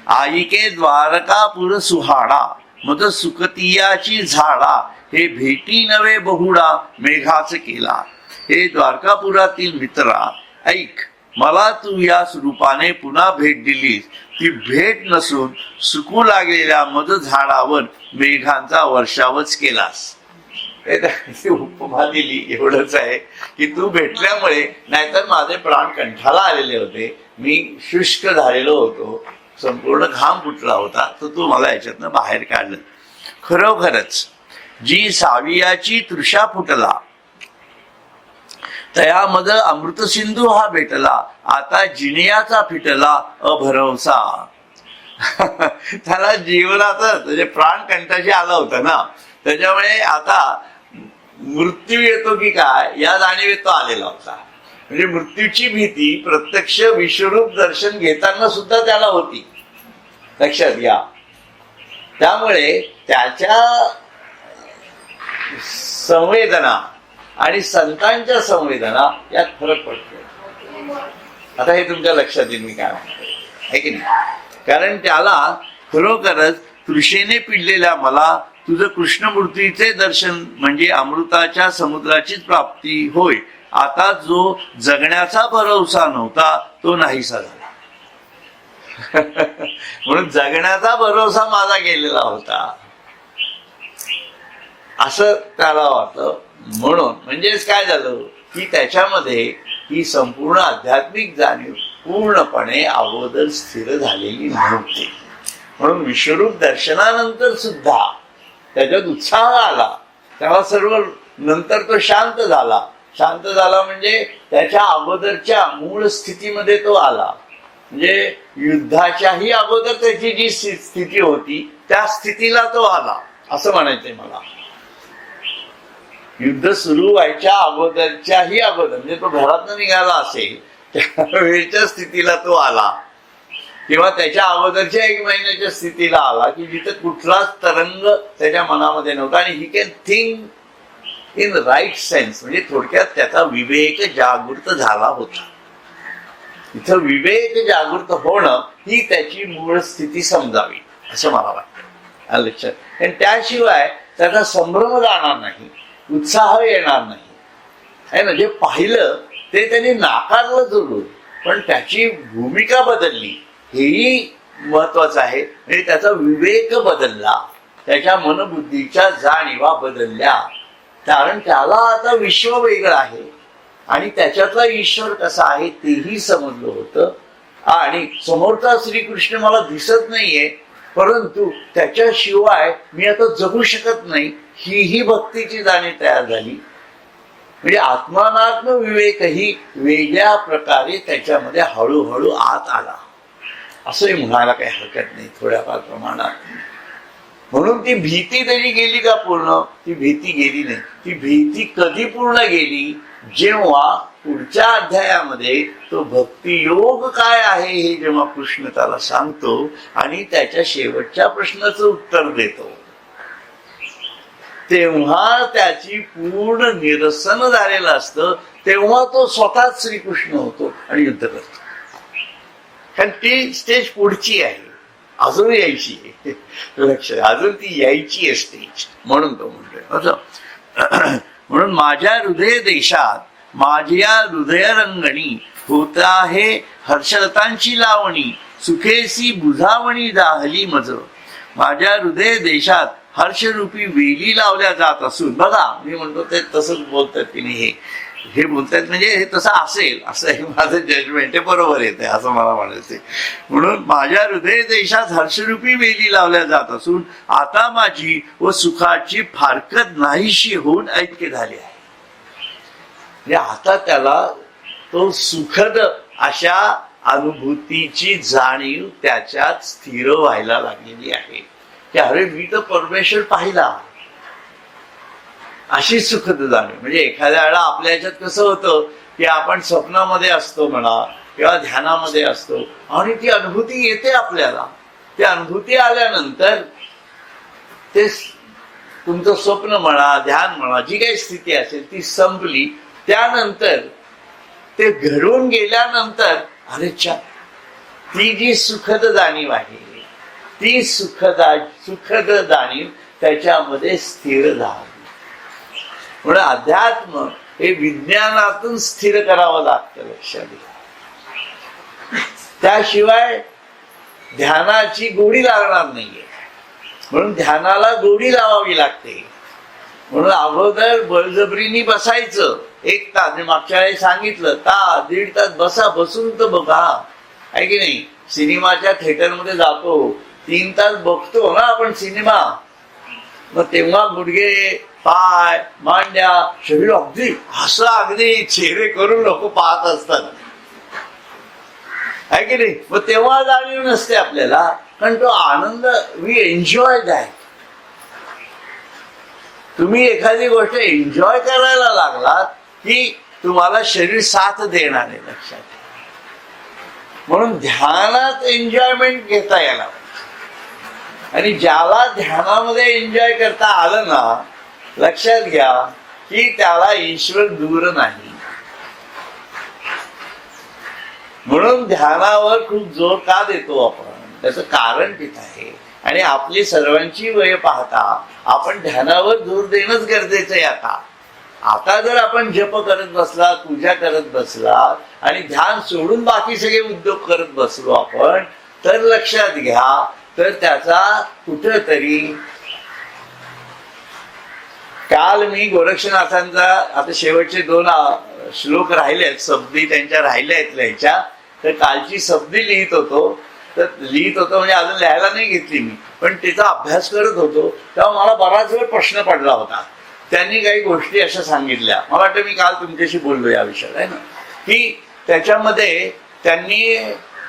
B: आईके द्वारकापुर सुहाडा, मद सुकतियाची झाडा, हे भेटी नवे बहुडा मेघाच केला. हे द्वारकापुरातील मित्रा, ऐक, मला तू या रूपाने पुन्हा भेट दिलीस. ती भेट नसून सुकू लागलेल्या मध झाडावर मेघांचा वर्षावच केलास. उपमा दिली एवढंच आहे की तू भेटल्यामुळे, नाहीतर माझे प्राण कंठाला आलेले होते, मी शुष्क झालेलो होतो, संपूर्ण घाम फुटला होता, तर तू मला याच्यातनं बाहेर काढलं. खरोखरच जी सावियाची तृषा फुटला तयामध अमृत सिंधू हा भेटला, आता जिनियाचा फिटला अभरवसा. त्याला जीवनाचा म्हणजे प्राण कंठाशी आला होता ना, त्याच्यामुळे आता मृत्यू येतो की काय या जाणीवेत तो आलेला होता. म्हणजे मृत्यूची भीती प्रत्यक्ष विश्वरूप दर्शन घेताना सुद्धा त्याला होती, लक्षात घ्या. त्यामुळे त्याच्या संवेदना आणि संतांच्या संवेदना यात फरक पडतो. आता हे तुमच्या लक्षात येईल मी काय म्हणतो आहे की नाही. कारण त्याला खरोखरच तृषेने पिडलेल्या मला तुझं कृष्णमूर्तीचे दर्शन म्हणजे अमृताच्या समुद्राचीच प्राप्ती होय. आता जो जगण्याचा भरवसा नव्हता तो नाहीसा झाला. म्हणून जगण्याचा भरवसा माझा गेलेला होता असं त्याला वाटतं. म्हणून म्हणजेच काय झालं की त्याच्यामध्ये ही संपूर्ण आध्यात्मिक जाणीव पूर्णपणे अगोदर स्थिर झालेली नव्हती. म्हणून विश्वरूप दर्शनानंतर सुद्धा त्याच्यात उत्साह आला, तेव्हा सर्व नंतर तो शांत झाला. शांत झाला म्हणजे त्याच्या अगोदरच्या मूळ स्थितीमध्ये तो आला. म्हणजे युद्धाच्याही अगोदर त्याची जी स्थिती होती त्या स्थितीला तो आला असं म्हणायचंय मला. युद्ध सुरू व्हायच्या अगोदरच्याही अगोदर, म्हणजे तो घरातनं निघाला असेल त्यावेळेच्या स्थितीला तो आला, किंवा त्याच्या अगोदरच्या 1 महिन्याच्या स्थितीला आला की जिथे कुठलाच तरंग त्याच्या मनामध्ये नव्हता, आणि he can think in right sense. म्हणजे थोडक्यात त्याचा विवेक जागृत झाला होता. इथं विवेक जागृत होणं ही त्याची मूळ स्थिती समजावी असं मला वाटतं. लक्षात. आणि त्याशिवाय त्याचा संभ्रम जाणार नाही, उत्साह येणार नाही, आहे ना. जे पाहिलं ते त्यांनी नाकारलं जरूर, पण त्याची भूमिका बदलली, हेही महत्वाचं आहे. म्हणजे त्याचा विवेक बदलला, त्याच्या मनबुद्धीच्या जाणीवा बदलल्या, कारण त्याला आता विश्व वेगळं आहे आणि त्याच्यातला ईश्वर कसा आहे तेही समजलं होतं. आणि समोरचा श्रीकृष्ण मला दिसत नाहीये, परंतु त्याच्याशिवाय मी आता जगू शकत नाही, ही भक्तीची जाणीव तयार झाली. म्हणजे आत्मानात्म विवेकही वेगळ्या प्रकारे त्याच्यामध्ये हळूहळू आत आला, असंही म्हणायला काही हरकत नाही थोड्याफार प्रमाणात. म्हणून ती भीती तरी गेली का पूर्ण? ती भीती गेली नाही. ती भीती कधी पूर्ण गेली? जेव्हा पुढच्या अध्यायामध्ये तो भक्तियोग काय आहे हे जेव्हा कृष्ण त्याला सांगतो आणि त्याच्या शेवटच्या प्रश्नाचं उत्तर देतो, तेव्हा त्याची पूर्ण निरसन झालेलं असतं. तेव्हा तो स्वतःच श्रीकृष्ण होतो आणि युद्ध करतो. कारण ती स्टेज पुढची आहे, अजून यायची आहे. लक्ष, अजून ती यायची आहे स्टेज, म्हणून तो म्हणतोय. म्हणून माझ्या हृदय देशात माझ्या हृदय रंगणी होत आहे हर्षलतांची लावणी, सुखेसी बुधावणी दाहली मज. माझ्या हृदय देशात हर्षरूपी वेली लावल्या जात असून, बघा मी म्हणतो ते तसंच बोलतात की नाही, हे बोलतात म्हणजे हे तसं असेल असं हे माझं जजमेंट आहे, बरोबर येते असं मला म्हणायचंय. म्हणून माझ्या हृदय देशात हर्षरूपी वेली लावल्या जात असून आता माझी व सुखाची फारकत नाहीशी होऊन ऐक्य झाली आहे. म्हणजे आता त्याला तो सुखद अशा अनुभूतीची जाणीव त्याच्यात स्थिर व्हायला लागलेली आहे की अरे मी तर परमेश्वर पाहिला, अशी सुखद जाणीव. म्हणजे एखाद्या वेळेला आपल्या ह्याच्यात कसं होतं की आपण स्वप्नामध्ये असतो म्हणा किंवा ध्यानामध्ये असतो आणि ती अनुभूती येते आपल्याला. ती अनुभूती आल्यानंतर ते तुमचं स्वप्न म्हणा, ध्यान म्हणा, जी काही स्थिती असेल ती संपली. त्यानंतर ते घडून गेल्यानंतर अरे ती जी सुखद जाणीव आहे ती सुखद जाणीव त्याच्यामध्ये स्थिर झाली. म्हणून अध्यात्म हे विज्ञानातून स्थिर करावं लागतं, लक्षात घ्या. त्याशिवाय ध्यानाची गोडी लागणार नाहीये. म्हणून ध्यानाला गोडी लावावी लागते. म्हणून अगोदर बळजबरीने बसायचं 1 तास. मी मागच्या वेळी सांगितलं, तास 1.5 तास बसा, बसून तर बघा, आहे की नाही. सिनेमाच्या थिएटरमध्ये जातो, 3 तास बघतो ना आपण सिनेमा, मग तेव्हा गुडघे, पाय, मांड्या, शरीर अगदी असं अगदी चेहरे करून लोक पाहत असतात, आहे की नाही. मग तेव्हा जाणीव नसते आपल्याला, कारण तो आनंद वी एन्जॉय दॅट. तुम्ही एखादी गोष्ट एन्जॉय करायला लागलात की तुम्हाला शरीर साथ देणार आहे, लक्षात घ्या. म्हणून ध्यानात एन्जॉयमेंट घेता यायला, आणि ज्याला ध्यानामध्ये एन्जॉय करता आलं ना, लक्षात घ्या की त्याला ईश्वर दूर नाही. म्हणून ध्यानावर खूप जोर का देतो आपण, त्याचं कारण तिथं आहे. आणि आपली सर्वांची वय पाहता आपण ध्यानावर जोर देणंच गरजेचं आहे. आता जर आपण जप करत बसलात, पूजा करत बसलात आणि ध्यान सोडून बाकी सगळे उद्योग करत बसलो आपण, तर लक्षात घ्या तर त्याचा कुठंतरी, काल मी गोरक्षनाथांचा आता शेवटचे 2 श्लोक राहिले आहेत, शब्दी त्यांच्या राहिल्या आहेत लिहायच्या, तर कालची शब्दी लिहित होतो म्हणजे अजून लिहायला नाही घेतली मी, पण त्याचा अभ्यास करत होतो तेव्हा मला बराच वेळ प्रश्न पडला होता. त्यांनी काही गोष्टी अशा सांगितल्या, मला वाटतं मी काल तुमच्याशी बोललो या विषयात, आहे ना, की त्याच्यामध्ये त्यांनी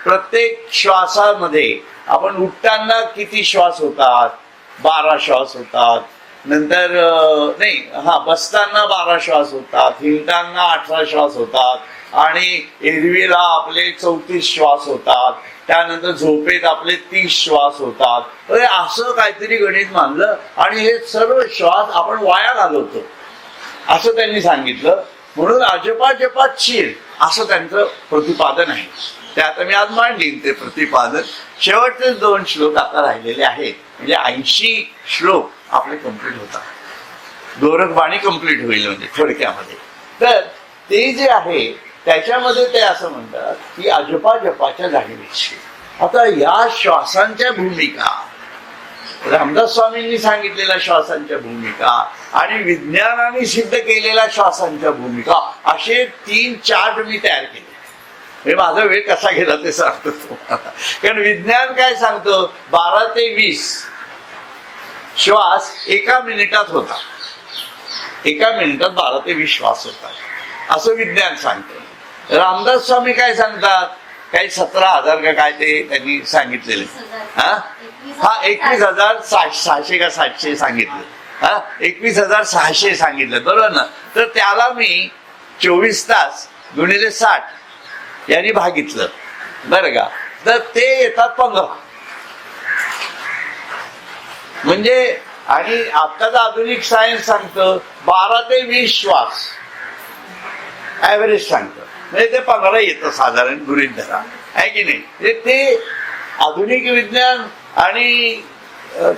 B: प्रत्येक श्वासामध्ये आपण उठताना किती श्वास होतात, 12 श्वास होतात, नंतर नाही बसताना 12 श्वास होतात, हिंडताना 18 श्वास होतात आणि एरवीला आपले 34 श्वास होतात, त्यानंतर झोपेत आपले 30 श्वास होतात. असं काहीतरी गणित मानलं आणि हे सर्व श्वास आपण वाया घालवतो असं त्यांनी सांगितलं. म्हणून अजपा जपात शीर असं त्यांचं प्रतिपादन आहे. ते आता मी आज मांडीन ते प्रतिपादन. शेवटचे 2 श्लोक आता राहिलेले आहेत, म्हणजे 80 श्लोक आपले कंप्लीट होतात. गोरखबाणी कंप्लीट होईल म्हणजे थोडक्यामध्ये. तर ते जे आहे त्याच्यामध्ये ते असं म्हणतात की अजपा जपाच्या जाणीवेची. आता या श्वासांच्या भूमिका रामदास स्वामींनी सांगितलेल्या श्वासांच्या भूमिका आणि विज्ञानाने सिद्ध केलेल्या श्वासांच्या भूमिका असे 3 चार्ट मी तयार केले. हे माझा वेळ कसा गेला ते सांगतो तुम्हाला. कारण विज्ञान काय सांगतं, 12 ते 20 श्वास 1 मिनिटात होता. 1 मिनिटात 12 ते 20 श्वास होतात असं विज्ञान सांगतं. रामदास स्वामी काय सांगतात, काही 17,000 का काय ते त्यांनी सांगितलेले. 21,600 का 700 सांगितलं. 21,600 सांगितलं बरोबर ना. तर त्याला मी 24 तास गुणिले 60 यांनी भागितलं बरं का. तर ते येतात 15. म्हणजे आणि आत्ताचं आधुनिक सायन्स सांगतं 12 ते 20 श्वास ऍव्हरेज सांगतं. म्हणजे ते 15 येतं साधारण गृहीत धरा, आहे की नाही. म्हणजे ते आधुनिक विज्ञान आणि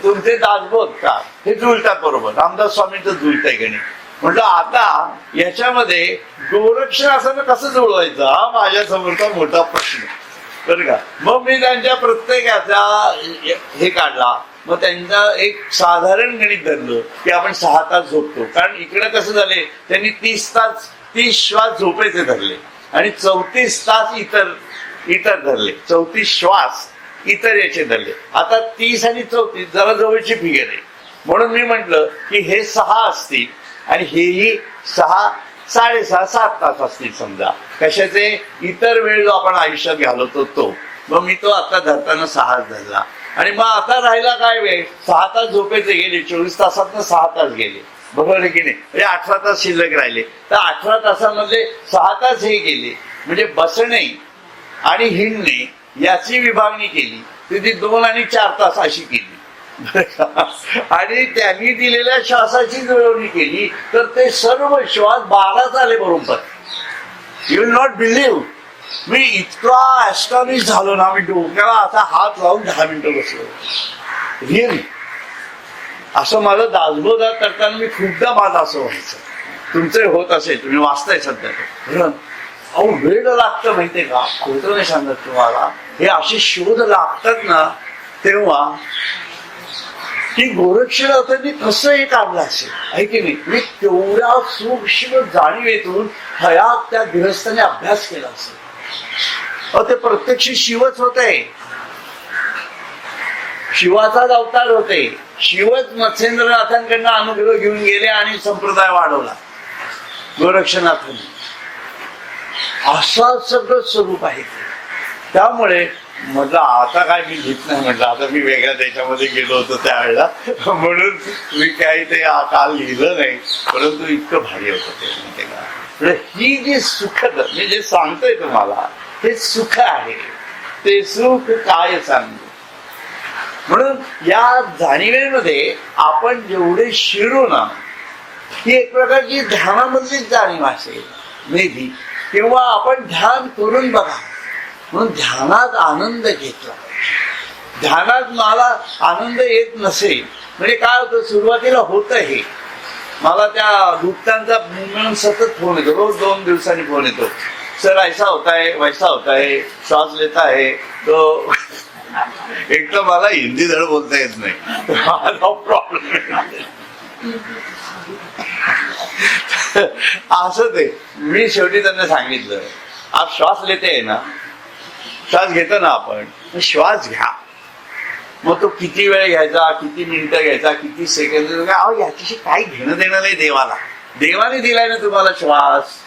B: तुमचे दासबोध का हे जुळतात बरोबर. रामदास स्वामींचं जुळतंय गणित. म्हटलं आता याच्यामध्ये गोरक्षणासनं कसं जुळवायचं हा माझ्या समोरचा मोठा प्रश्न बरं का. मग मी त्यांच्या प्रत्येकाचा हे काढला. मग त्यांचा एक साधारण गणित धरलं की आपण 6 तास झोपतो. कारण इकडे कसं झाले, त्यांनी 30 श्वास झोपेचे धरले आणि 34 तास इतर धरले. 34 श्वास इतर याचे धरले. आता 30 आणि 34 जरा जवळची फिगर आहे. म्हणून मी म्हटलं की हे 6 असतील आणि हेही 6, 6.5, 7 तास असतील समजा. कशाचे इतर वेळ जो आपण आयुष्यात घालवतो तो. मग मी तो आता धरताना 6 धरला. आणि मग आता राहिला काय वेळ, 6 तास झोपेचे गेले, 24 तासात 6 तास गेले बरोबर आहे की नाही. म्हणजे 18 तास शिल्लक राहिले. तर 18 तासामध्ये 6 तास हे गेले. म्हणजे बसणे आणि हिंडणे याची विभागणी केली तर ती 2 आणि 4 तास अशी केली. आणि त्यांनी दिलेल्या श्वासाची जुळवणी केली तर ते सर्व श्वास 12 आले बरोबर. यू विल नॉट बिलीव्ह, मी इतका ऍस्टॉनिश झालो ना, मी डोक्याला असा हात लावून 10 मिनिटं बसलो. रिअली असं माझं दासबोध करताना मी खूपदा माझं असं व्हायचं. तुमचे होत असेल, तुम्ही वाचताय सध्या. अहो वेळ लागतं माहितीये का, खोटं नाही सांगत तुम्हाला. हे असे शोध लागतात ना तेव्हा की गोरक्षनाथांनी कसं हे काढलं असेल, आहे की नाही. मी तेवढ्या सूक्ष्म जाणीवेतून हयात त्या गृहस्थाने अभ्यास केला असेल. ते प्रत्यक्ष शिवच होते, शिवाचाच अवतार होते. शिवच मत्स्येंद्रनाथांकडनं अनुग्रह घेऊन गेले आणि संप्रदाय वाढवला गोरक्षनाथांनी. असं सगळं स्वरूप आहे. त्यामुळे म्हटलं आता काय मी घेत नाही. म्हटलं आता मी वेगळ्या देशामध्ये गेलो होतो त्यावेळेला, म्हणून मी काही ते काल लिहिलं नाही. परंतु इतकं भारी होतं ते माहिती का. ही जी सुखद मी जे सांगतोय तुम्हाला हे सुख आहे. ते सुख काय सांगतो. म्हणून या जाणीवेमध्ये आपण जेवढे शिरू ना, ही एक प्रकारची ध्यानामधलीच जाणीव असेल मे बी, किंवा आपण ध्यान करून बघा. म्हणून ध्यानात आनंद घेतला. ध्यानात मला आनंद येत नसेल म्हणजे काय होतं, सुरुवातीला होतं हे. मला त्या गुप्तांचा मिळून सतत फोन येतो, रोज 2 दिवसांनी फोन येतो. सर ऐसा होता है, वैसा होता है, श्वास लेता है. तो एक तर मला हिंदी धड बोलता येत नाही, प्रॉब्लेम. असं ते मी शेवटी त्यांना सांगितलं, आप श्वास लेते आहे ना, श्वास घेतो ना आपण, श्वास घ्या. मग तो किती वेळ घ्यायचा, किती मिनिटं घ्यायचा, किती सेकंद, याच्याशी काही घेणं देणं नाही देवाला. देवाने दिलाय ना तुम्हाला श्वास,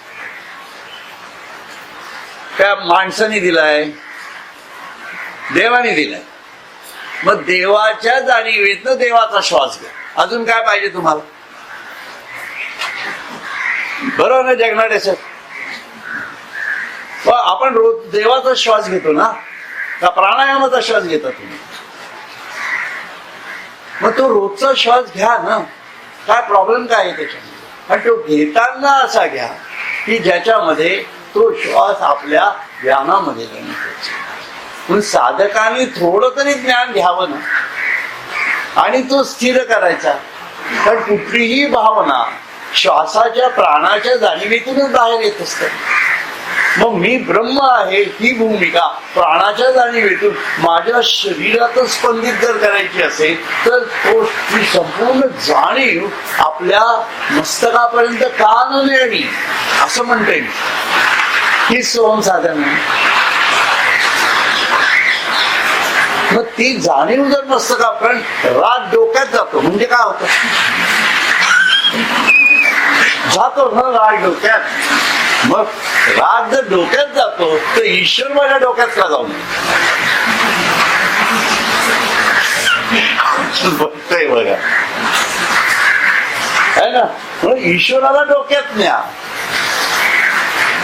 B: त्या माणसाने दिलाय, देवाने दिलाय. मग देवाच्या जाणीवेतनं देवाचा श्वास घ्या. अजून काय पाहिजे तुम्हाला? बरोबर ना जगणारे सर? आपण रोज देवाचा श्वास घेतो ना, का प्राणायामाचा श्वास घेता तुम्ही? मग तो रोजचा श्वास घ्या ना, काय प्रॉब्लेम काय आहे त्याच्यामध्ये? आणि तो घेताना असा घ्या की ज्याच्यामध्ये तो श्वास आपल्या ज्ञानामध्ये जाणं. पण साधकाने थोडं तरी ज्ञान घ्यावं ना आणि तो स्थिर करायचा. कारण कुठलीही भावना श्वासाच्या प्राणाच्या जाणीवेतूनच बाहेर येत असते. मग मी ब्रह्म आहे ही भूमिका प्राणाच्या जाणीवेतून माझ्या शरीरातच स्पंदित जर करायची असेल तर तो ती संपूर्ण जाणीव आपल्या मस्तकापर्यंत का न नेणी, असं म्हणते मी. ही सोहम साधन आहे. मग ती जाणीव जर मस्तकापर्यंत, राग डोक्यात जातो म्हणजे काय होतं? जातो ना राग डोक्यात. मग राग जर डोक्यात जातो तर ईश्वर माझ्या डोक्यात का जाऊ नये? बघतोय बघा, आहे ना? म्हणून ईश्वराला डोक्यात न्या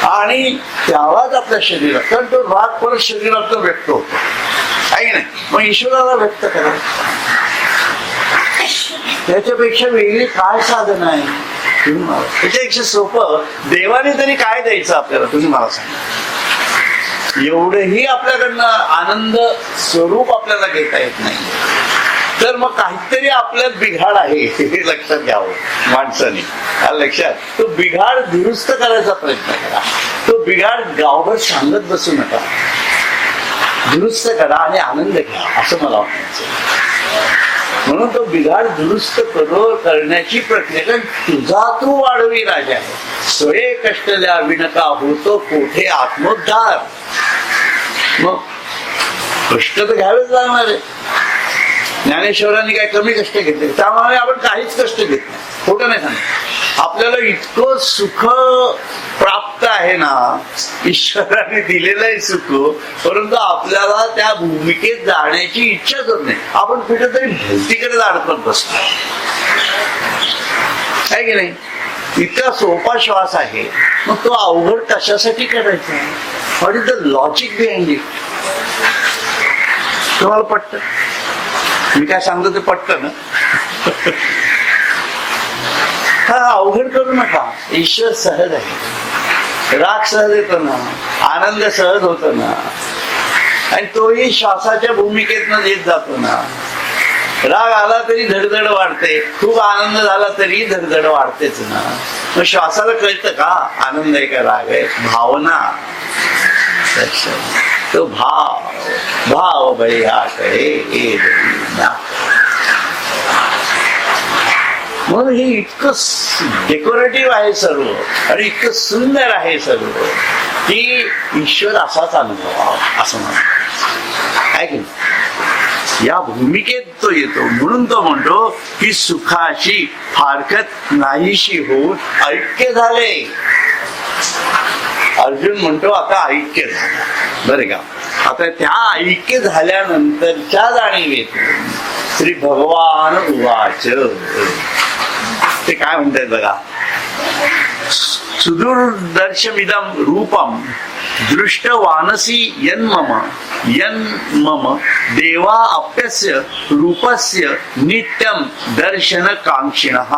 B: आणि त्यालाच आपल्या शरीरात, कारण तो राग परत शरीरात व्यक्त होतो, आहे की नाही? मग ईश्वराला व्यक्त करा. त्याच्यापेक्षा वेगळी काय साधन आहे? त्याच्यापेक्षा सोपं देवाने तरी काय द्यायचं आपल्याला? तुम्ही मला सांगा. एवढंही आपल्याकडनं आनंद स्वरूप आपल्याला घेता येत नाही, तर मग काहीतरी आपल्यात बिघाड आहे हे लक्षात घ्यावं माणसाने. लक्षात, तो बिघाड दुरुस्त करायचा प्रयत्न करा. तो बिघाड गावभर सांगत बसू नका, दुरुस्त करा आणि आनंद घ्या, असं मला वाटायचं. म्हणून तो बिघाड दुरुस्त करण्याची प्रक्रिया, कारण तुझा तू वाढवी राजा आहे. स्वये कष्ट द्या विणका होतो कोठे आत्मोद्धार. मग कष्ट तर घ्यावेच लागणार आहे. ज्ञानेश्वरांनी काय कमी कष्ट घेतले? त्यामुळे आपण काहीच कष्ट घेत नाही, खोटं नाही सांगत. आपल्याला इतकं सुख प्राप्त आहे ना, ईश्वराने दिलेलं आहे सुख, परंतु आपल्याला त्या भूमिकेत जाण्याची इच्छाच होत नाही. आपण कुठेतरी भलतीकडे अडकत बसतो, आहे की नाही? इतका सोपा श्वास आहे, मग तो अवघड कशासाठी करायचा? What is the logic behind it? तुम्हाला पटतं? मी काय सांगतो ते पटतं ना? हा, अवघड करू नका. ईश्वर सहज आहे. राग सहज येतो ना, आनंद सहज होतो ना, आणि तोही श्वासाच्या भूमिकेतनं येत जातो ना. राग आला तरी धडधड वाढते, खूप आनंद झाला तरी धडधड वाढतेच ना. मग श्वासाला कळतं का आनंद आहे का राग आहे? भावना, तो भाव भाव बळीहा कळे. म्हणून हे इतकं डेकोरेटिव्ह आहे सर्व आणि इतकं सुंदर आहे सर्व की ईश्वर असाच अनुभव असं म्हणतो, आहे की नाही? या भूमिकेत तो येतो. म्हणून तो म्हणतो की सुखाशी फारकत नाहीशी होऊन ऐक्य झाले. अर्जुन म्हणतो आता ऐक्य झालं, बरे का? आता त्या ऐक्य झाल्यानंतरच्या जाणीवेतून श्री भगवान उवाच, ते काय म्हणतात बघा, सुदूरदर्शमिदं रूपम दृष्ट वानसी यन्मम देवा अप्यस्य रूपस्य नित्यम दर्शन कांक्षिणः.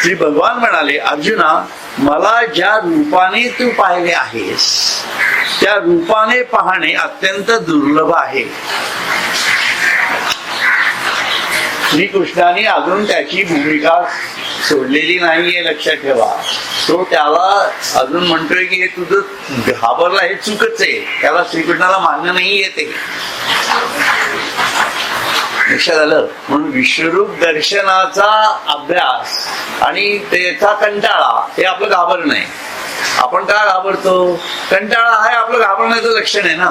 B: श्री भगवान म्हणाले, अर्जुना, मला ज्या रूपाने तू पाहिले आहेस त्या रूपाने पाहणे अत्यंत दुर्लभ आहे. श्रीकृष्णाने अजून त्याची भूमिका सोडलेली नाहीये, लक्षात ठेवा. तो त्याला अजून म्हणतोय की हे तुझं घाबरला, हे चुकच आहे. त्याला श्रीकृष्णाला मान्य नाही येते, लक्षात आलं? म्हणून विश्वरूप दर्शनाचा अभ्यास आणि त्याचा कंटाळा हे आपलं घाबरणं आहे. आपण का घाबरतो? कंटाळा आहे आपलं घाबरण्याचं लक्षण आहे ना.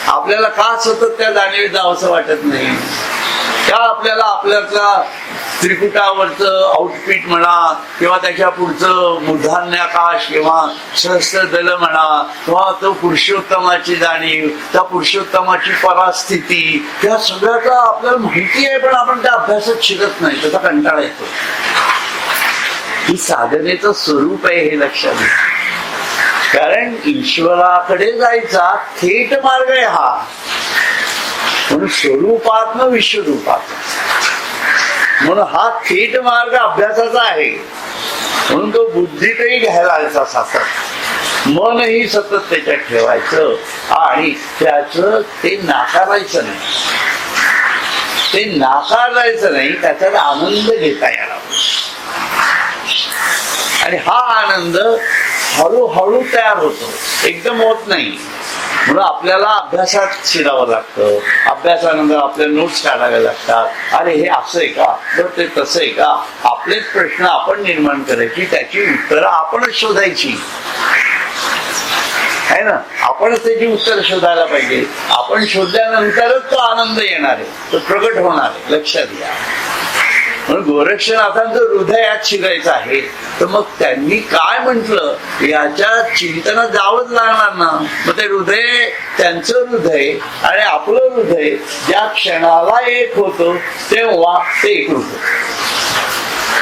B: आपल्याला का सतत त्या जाणीवेत जावंसं वाटत नाही? का आपल्याला आपल्यातला त्रिकुटावरचं आउटफिट म्हणा किंवा त्याच्या पुढचं मूर्धान्याकाश किंवा सहस्त्रदल म्हणा किंवा तो पुरुषोत्तमाची जाणीव, त्या पुरुषोत्तमाची परास्थिती, त्या सगळ्याचा आपल्याला माहिती आहे, पण आपण त्या अभ्यासात शिकत नाही, त्याचा कंटाळा येतो. ही साधनेचं स्वरूप आहे हे लक्षात घ्या. कारण ईश्वराकडे जायचा थेट मार्ग आहे हा. म्हणून स्वरूपात न विश्वरूपात, म्हणून हा थेट मार्ग अभ्यासाचा आहे. म्हणून तो बुद्धीतही घ्यायला आयचा सतत, मनही सतत त्याच्यात ठेवायचं आणि त्याचं ते नाकारायचं नाही, ते नाकारायचं नाही, त्याच्यात आनंद घेता यायला. आणि हा आनंद हळूहळू तयार होतो, एकदम होत नाही. म्हणून आपल्याला अभ्यासात शिरावं लागतं, अभ्यासानंतर आपल्या नोट्स काढाव्या लागतात. अरे हे असं आहे का, तर ते तसं आहे का, आपलेच प्रश्न आपण निर्माण करायची, त्याची उत्तरं आपणच शोधायची आहे ना. आपणच त्याची उत्तर शोधायला पाहिजे. आपण शोधल्यानंतरच तो आनंद येणार आहे, तो प्रगट होणार आहे, लक्षात घ्या. म्हणून गोरक्षनाथांचं हृदय यात शिकायचं आहे. तर मग त्यांनी काय म्हटलं, याच्या चिंतनात जावंच लागणार ना. मग ते हृदय, त्यांचं हृदय आणि आपलं हृदय ज्या क्षणाला एक होतं तेव्हा ते एकरूप होतं.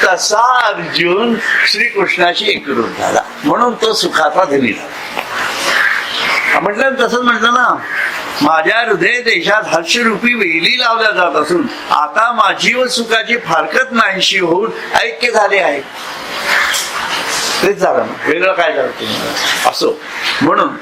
B: तसा अर्जुन श्रीकृष्णाशी एकरूप झाला, म्हणून तो सुखाचा धनी झाला. म्हटलं तसंच म्हटलं ना, माझ्या हृदय देशात हर्षरूपी वेली लावल्या जात असून आता माझी व सुखाची फारकत नाहीशी होऊन ऐक्य झाले आहे. तेच झालं ना, वेगळं काय झालं तुम्हाला असो. म्हणून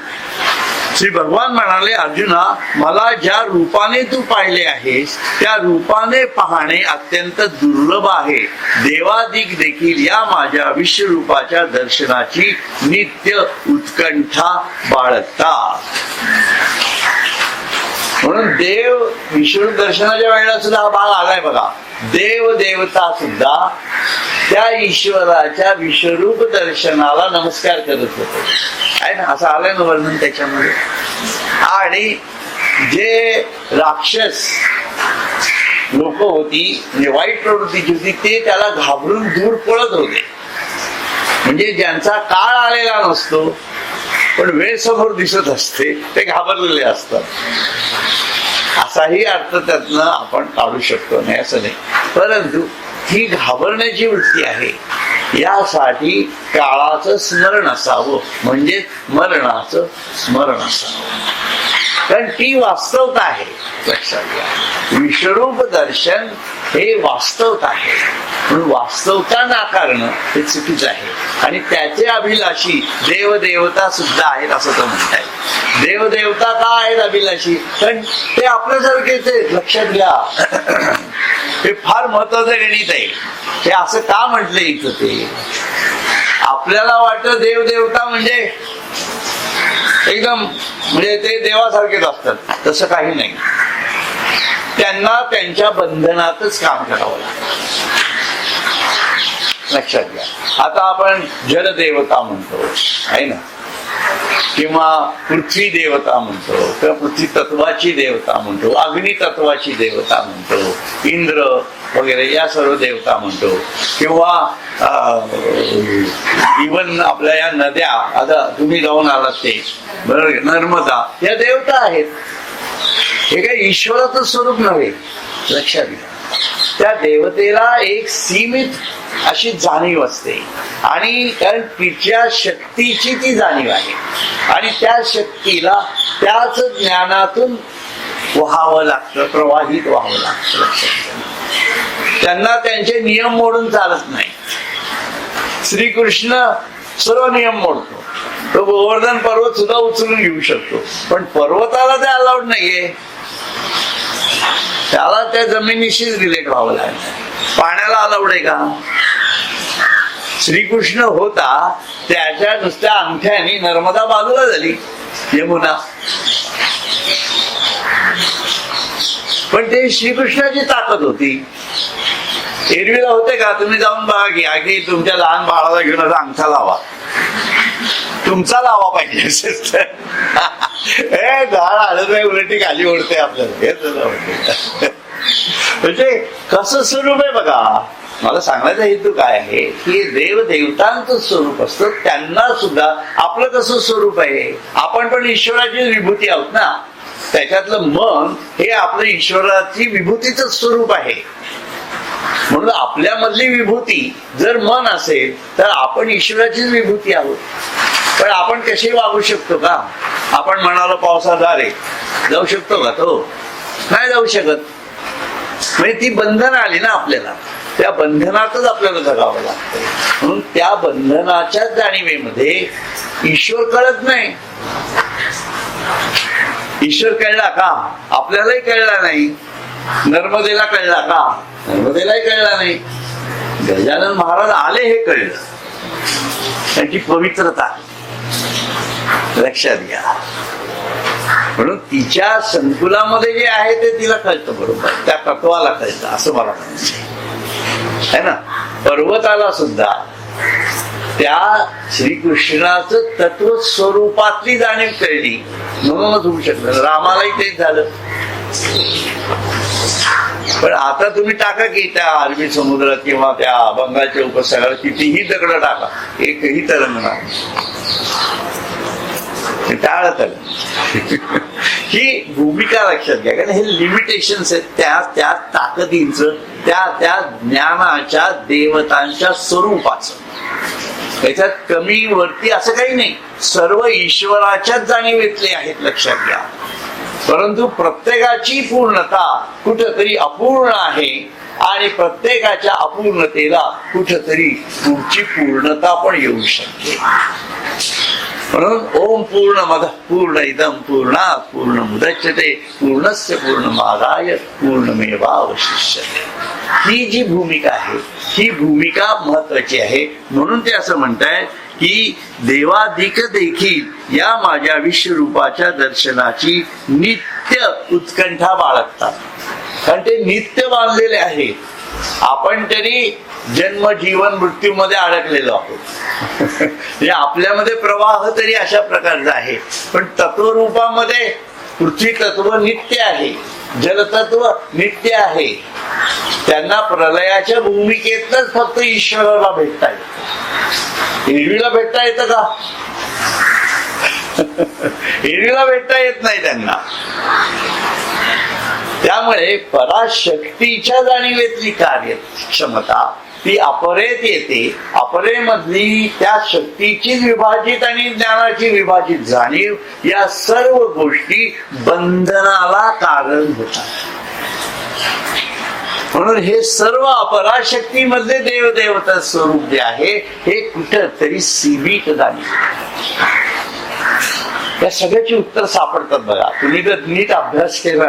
B: श्री भगवान म्हणाले, अर्जुना, मला ज्या रूपाने तू पाहिले आहेस त्या रूपाने पाहणे अत्यंत दुर्लभ आहे. देवादिक देखील या माझ्या विश्वरूपाच्या दर्शनाची नित्य उत्कंठा बाळगतात. म्हणून देव विष्णू दर्शनाच्या वेळेला सुद्धा हा भाग आलाय बघा. देव देवता सुद्धा त्या ईश्वराच्या विश्वरूप दर्शनाला नमस्कार करत होते, आहे ना. असं आलंय ना वर्णन त्याच्यामध्ये. आणि जे राक्षस लोक होती, म्हणजे वाईट प्रवृत्तीची होती, ते त्याला घाबरून दूर पळत होते. म्हणजे ज्यांचा काळ आलेला नसतो पण वेळ समोर दिसत असते, ते घाबरलेले असतात. असाही अर्थ त्यातनं आपण काढू शकतो, नाही असं नाही. परंतु ही घाबरण्याची वृत्ती आहे, यासाठी काळाचं स्मरण असावं, म्हणजे मरणाचं स्मरण असावं. कारण ती वास्तवता आहे, लक्षात घ्या. विश्वरूप दर्शन हे वास्तवता आहे. म्हणून वास्तवता नाकारणं हे चुकीचं आहे. आणि त्याचे अभिलाषी देवदेवता सुद्धा आहेत असं तो म्हणताय. देवदेवता का आहेत अभिलाषी? कारण ते आपल्यासारखेच आहेत, लक्षात घ्या. हे फार महत्वाचं गणित आहे. हे असं का म्हटलं इथं? ते आपल्याला वाटतं देवदेवता म्हणजे एकदम म्हणजे ते देवासारखेच असतात, तसं काही नाही. त्यांना त्यांच्या बंधनातच काम करावं लागतं, लक्षात घ्या. आता आपण जलदेवता म्हणतो, आहे ना, किंवा पृथ्वी देवता म्हणतो, किंवा पृथ्वी तत्वाची देवता म्हणतो, अग्नी तत्वाची देवता म्हणतो, इंद्र वगैरे या सर्व देवता म्हणतो. किंवा इवन आपल्या या नद्या, आता तुम्ही जाऊन आलात ते बरोबर, नर्मदा, या देवता आहेत. हे काही ईश्वराचं स्वरूप नव्हे, लक्षात घ्या. त्या देवतेला एक सीमित अशी जाणीव असते, आणि कारण तिच्या शक्तीची ती जाणीव आहे, आणि त्या शक्तीला त्याच ज्ञानातून व्हावं लागतं, प्रवाहित व्हावं लागतं, लक्षात घ्या. त्यांना त्यांचे नियम मोडून चालत नाही. श्रीकृष्ण सर्व नियम मोडतो. तो गोवर्धन पर्वत सुद्धा उचलून घेऊ शकतो, पण पर्वताला ते अलाउड नाहीये. त्याला त्या जमिनीशीच रिलेट व्हावं लागतं. पाण्याला अलाउड आहे का? श्रीकृष्ण होता त्याच्या नुसत्या अंगठ्याने नर्मदा बाजूला झाली, यमुना. पण ते श्रीकृष्णाची ताकद होती. एरवीला होते का? तुम्ही जाऊन बघा की आधी तुमच्या लहान बाळाला घेऊन असा अंगठा लावा, तुमचा लावा पाहिजे असेल तर. हे झाड आलं नाही, उलटी खाली ओढते आपल्याला. म्हणजे कसं स्वरूप आहे बघा. मला सांगायचा हेतू काय आहे की देव देवतांचं स्वरूप असतं, त्यांना सुद्धा आपलं कसं स्वरूप आहे. आपण पण ईश्वराची विभूती आहोत ना. त्याच्यातलं मन हे आपलं ईश्वराची विभूतीचं स्वरूप आहे. म्हणून आपल्यामधली विभूती जर मन असेल तर आपण ईश्वराचीच विभूती आहोत. पण आपण कशी वागू शकतो का? आपण म्हणालो पावसादार आहे, जाऊ शकतो का तो? नाही जाऊ शकत. म्हणजे ती बंधन आली ना आपल्याला, त्या बंधनातच आपल्याला जगावं लागतं. म्हणून त्या बंधनाच्या जाणीवेमध्ये ईश्वर कळत नाही. ईश्वर कळला का? आपल्यालाही कळला नाही. नर्मदेला कळला का? नर्मदेलाही कळला नाही. गजानन महाराज आले हे कळलं, त्यांची पवित्रता लक्षात घ्या. म्हणून तिच्या संकुलामध्ये जे आहे ते तिला कळतं बरोबर, त्या तत्वाला कळतं असं मला म्हणायचं आहे ना. पर्वताला सुद्धा त्या श्रीकृष्णाचं तत्व स्वरूपातली जाणीव कळली म्हणूनच होऊ शकलं. रामालाही तेच झालं. पण आता तुम्ही टाका की त्या अरबी समुद्रात किंवा त्या बंगालच्या उपसागरात कितीही दगड टाका, एकही तरंगणार टाळत ही भूमिका लक्षात घ्या. कारण हे लिमिटेशन्स आहेत त्या ताकदींचं, त्या ज्ञानाच्या देवतांच्या स्वरूपाचं. त्याच्यात कमी वरती असं काही नाही. सर्व ईश्वराच्याच जाणीवेतले आहेत लक्षात घ्या. परंतु प्रत्येकाची पूर्णता कुठंतरी अपूर्ण आहे आणि प्रत्येकाच्या अपूर्णतेला कुठंतरी पुढची पूर्णता पण येऊ शकते. म्हणून ओम पूर्णमद पूर्णइदं पूर्णात् पूर्णमुदच्यते पूर्णस्य पूर्णमादाय पूर्णमेवावशिष्यते. ही जी भूमिका आहे ही भूमिका महत्वाची आहे. म्हणून ते असं म्हणताय की देवाधिक देखील या माझ्या विश्वरूपाच्या दर्शनाची नित्य उत्कंठा बाळगतात. कारण ते नित्य बांधलेले आहे. आपण तरी जन्म जीवन मृत्यूमध्ये अडकलेलो आहोत. म्हणजे आपल्यामध्ये प्रवाह तरी अशा प्रकारचा आहे. पण तत्वरूपामध्ये पृथ्वी तत्व नित्य आहे, जलतत्व नित्य आहे. त्यांना प्रलयाच्या भूमिकेतच फक्त ईश्वराला भेटता येतं. एरवीला भेटता येतं का? एरवीला भेटता येत नाही त्यांना. त्यामुळे पराशक्तीच्या जाणीवेतली कार्यक्षमता ती अपरेत येते. अपरेमधली त्या शक्तीची विभाजित आणि ज्ञानाची विभाजित जाणीव या सर्व गोष्टी बंधनाला कारण होतात. म्हणून हे सर्व अपराशक्ती मधले देवदेवता स्वरूप जे आहे हे कुठंतरी सीमित जाणीव. या सगळ्याची उत्तर सापडतात बघा. तुम्ही जर नीट अभ्यास केला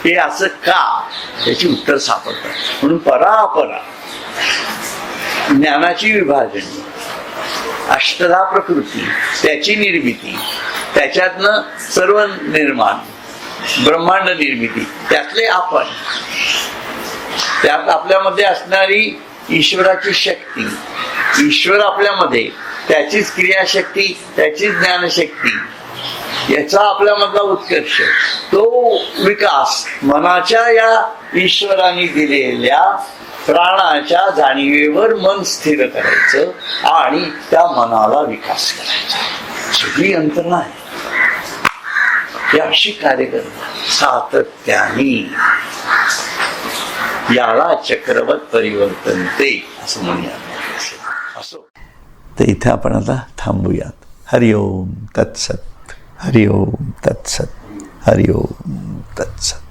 B: हे असं का, याची उत्तर सापडतात. म्हणून परापरा ज्ञानाची विभाजणी, अष्टधा प्रकृती, त्याची निर्मिती, त्याच्यातनं सर्व निर्माण, ब्रह्मांड निर्मिती, त्यातले आपण, त्यात आपल्यामध्ये असणारी ईश्वराची शक्ती, ईश्वर आपल्यामध्ये, त्याचीच क्रियाशक्ती, त्याचीच ज्ञानशक्ती, याचा आपल्यामधला उत्कर्ष, तो विकास मनाच्या या ईश्वराने दिलेल्या प्राणाच्या जाणीवेवर मन स्थिर करायचं आणि त्या मनाला विकास करायचा. सगळी यंत्रणा आहे. ही अशी कार्य करतात सातत्याने. याला चक्रवत परिवर्तन ते असं म्हणूया. असो तर इथे आपण आता थांबूयात. हरिओम तत्सत. हरिओम तत्सत. हरिओम तत्सत.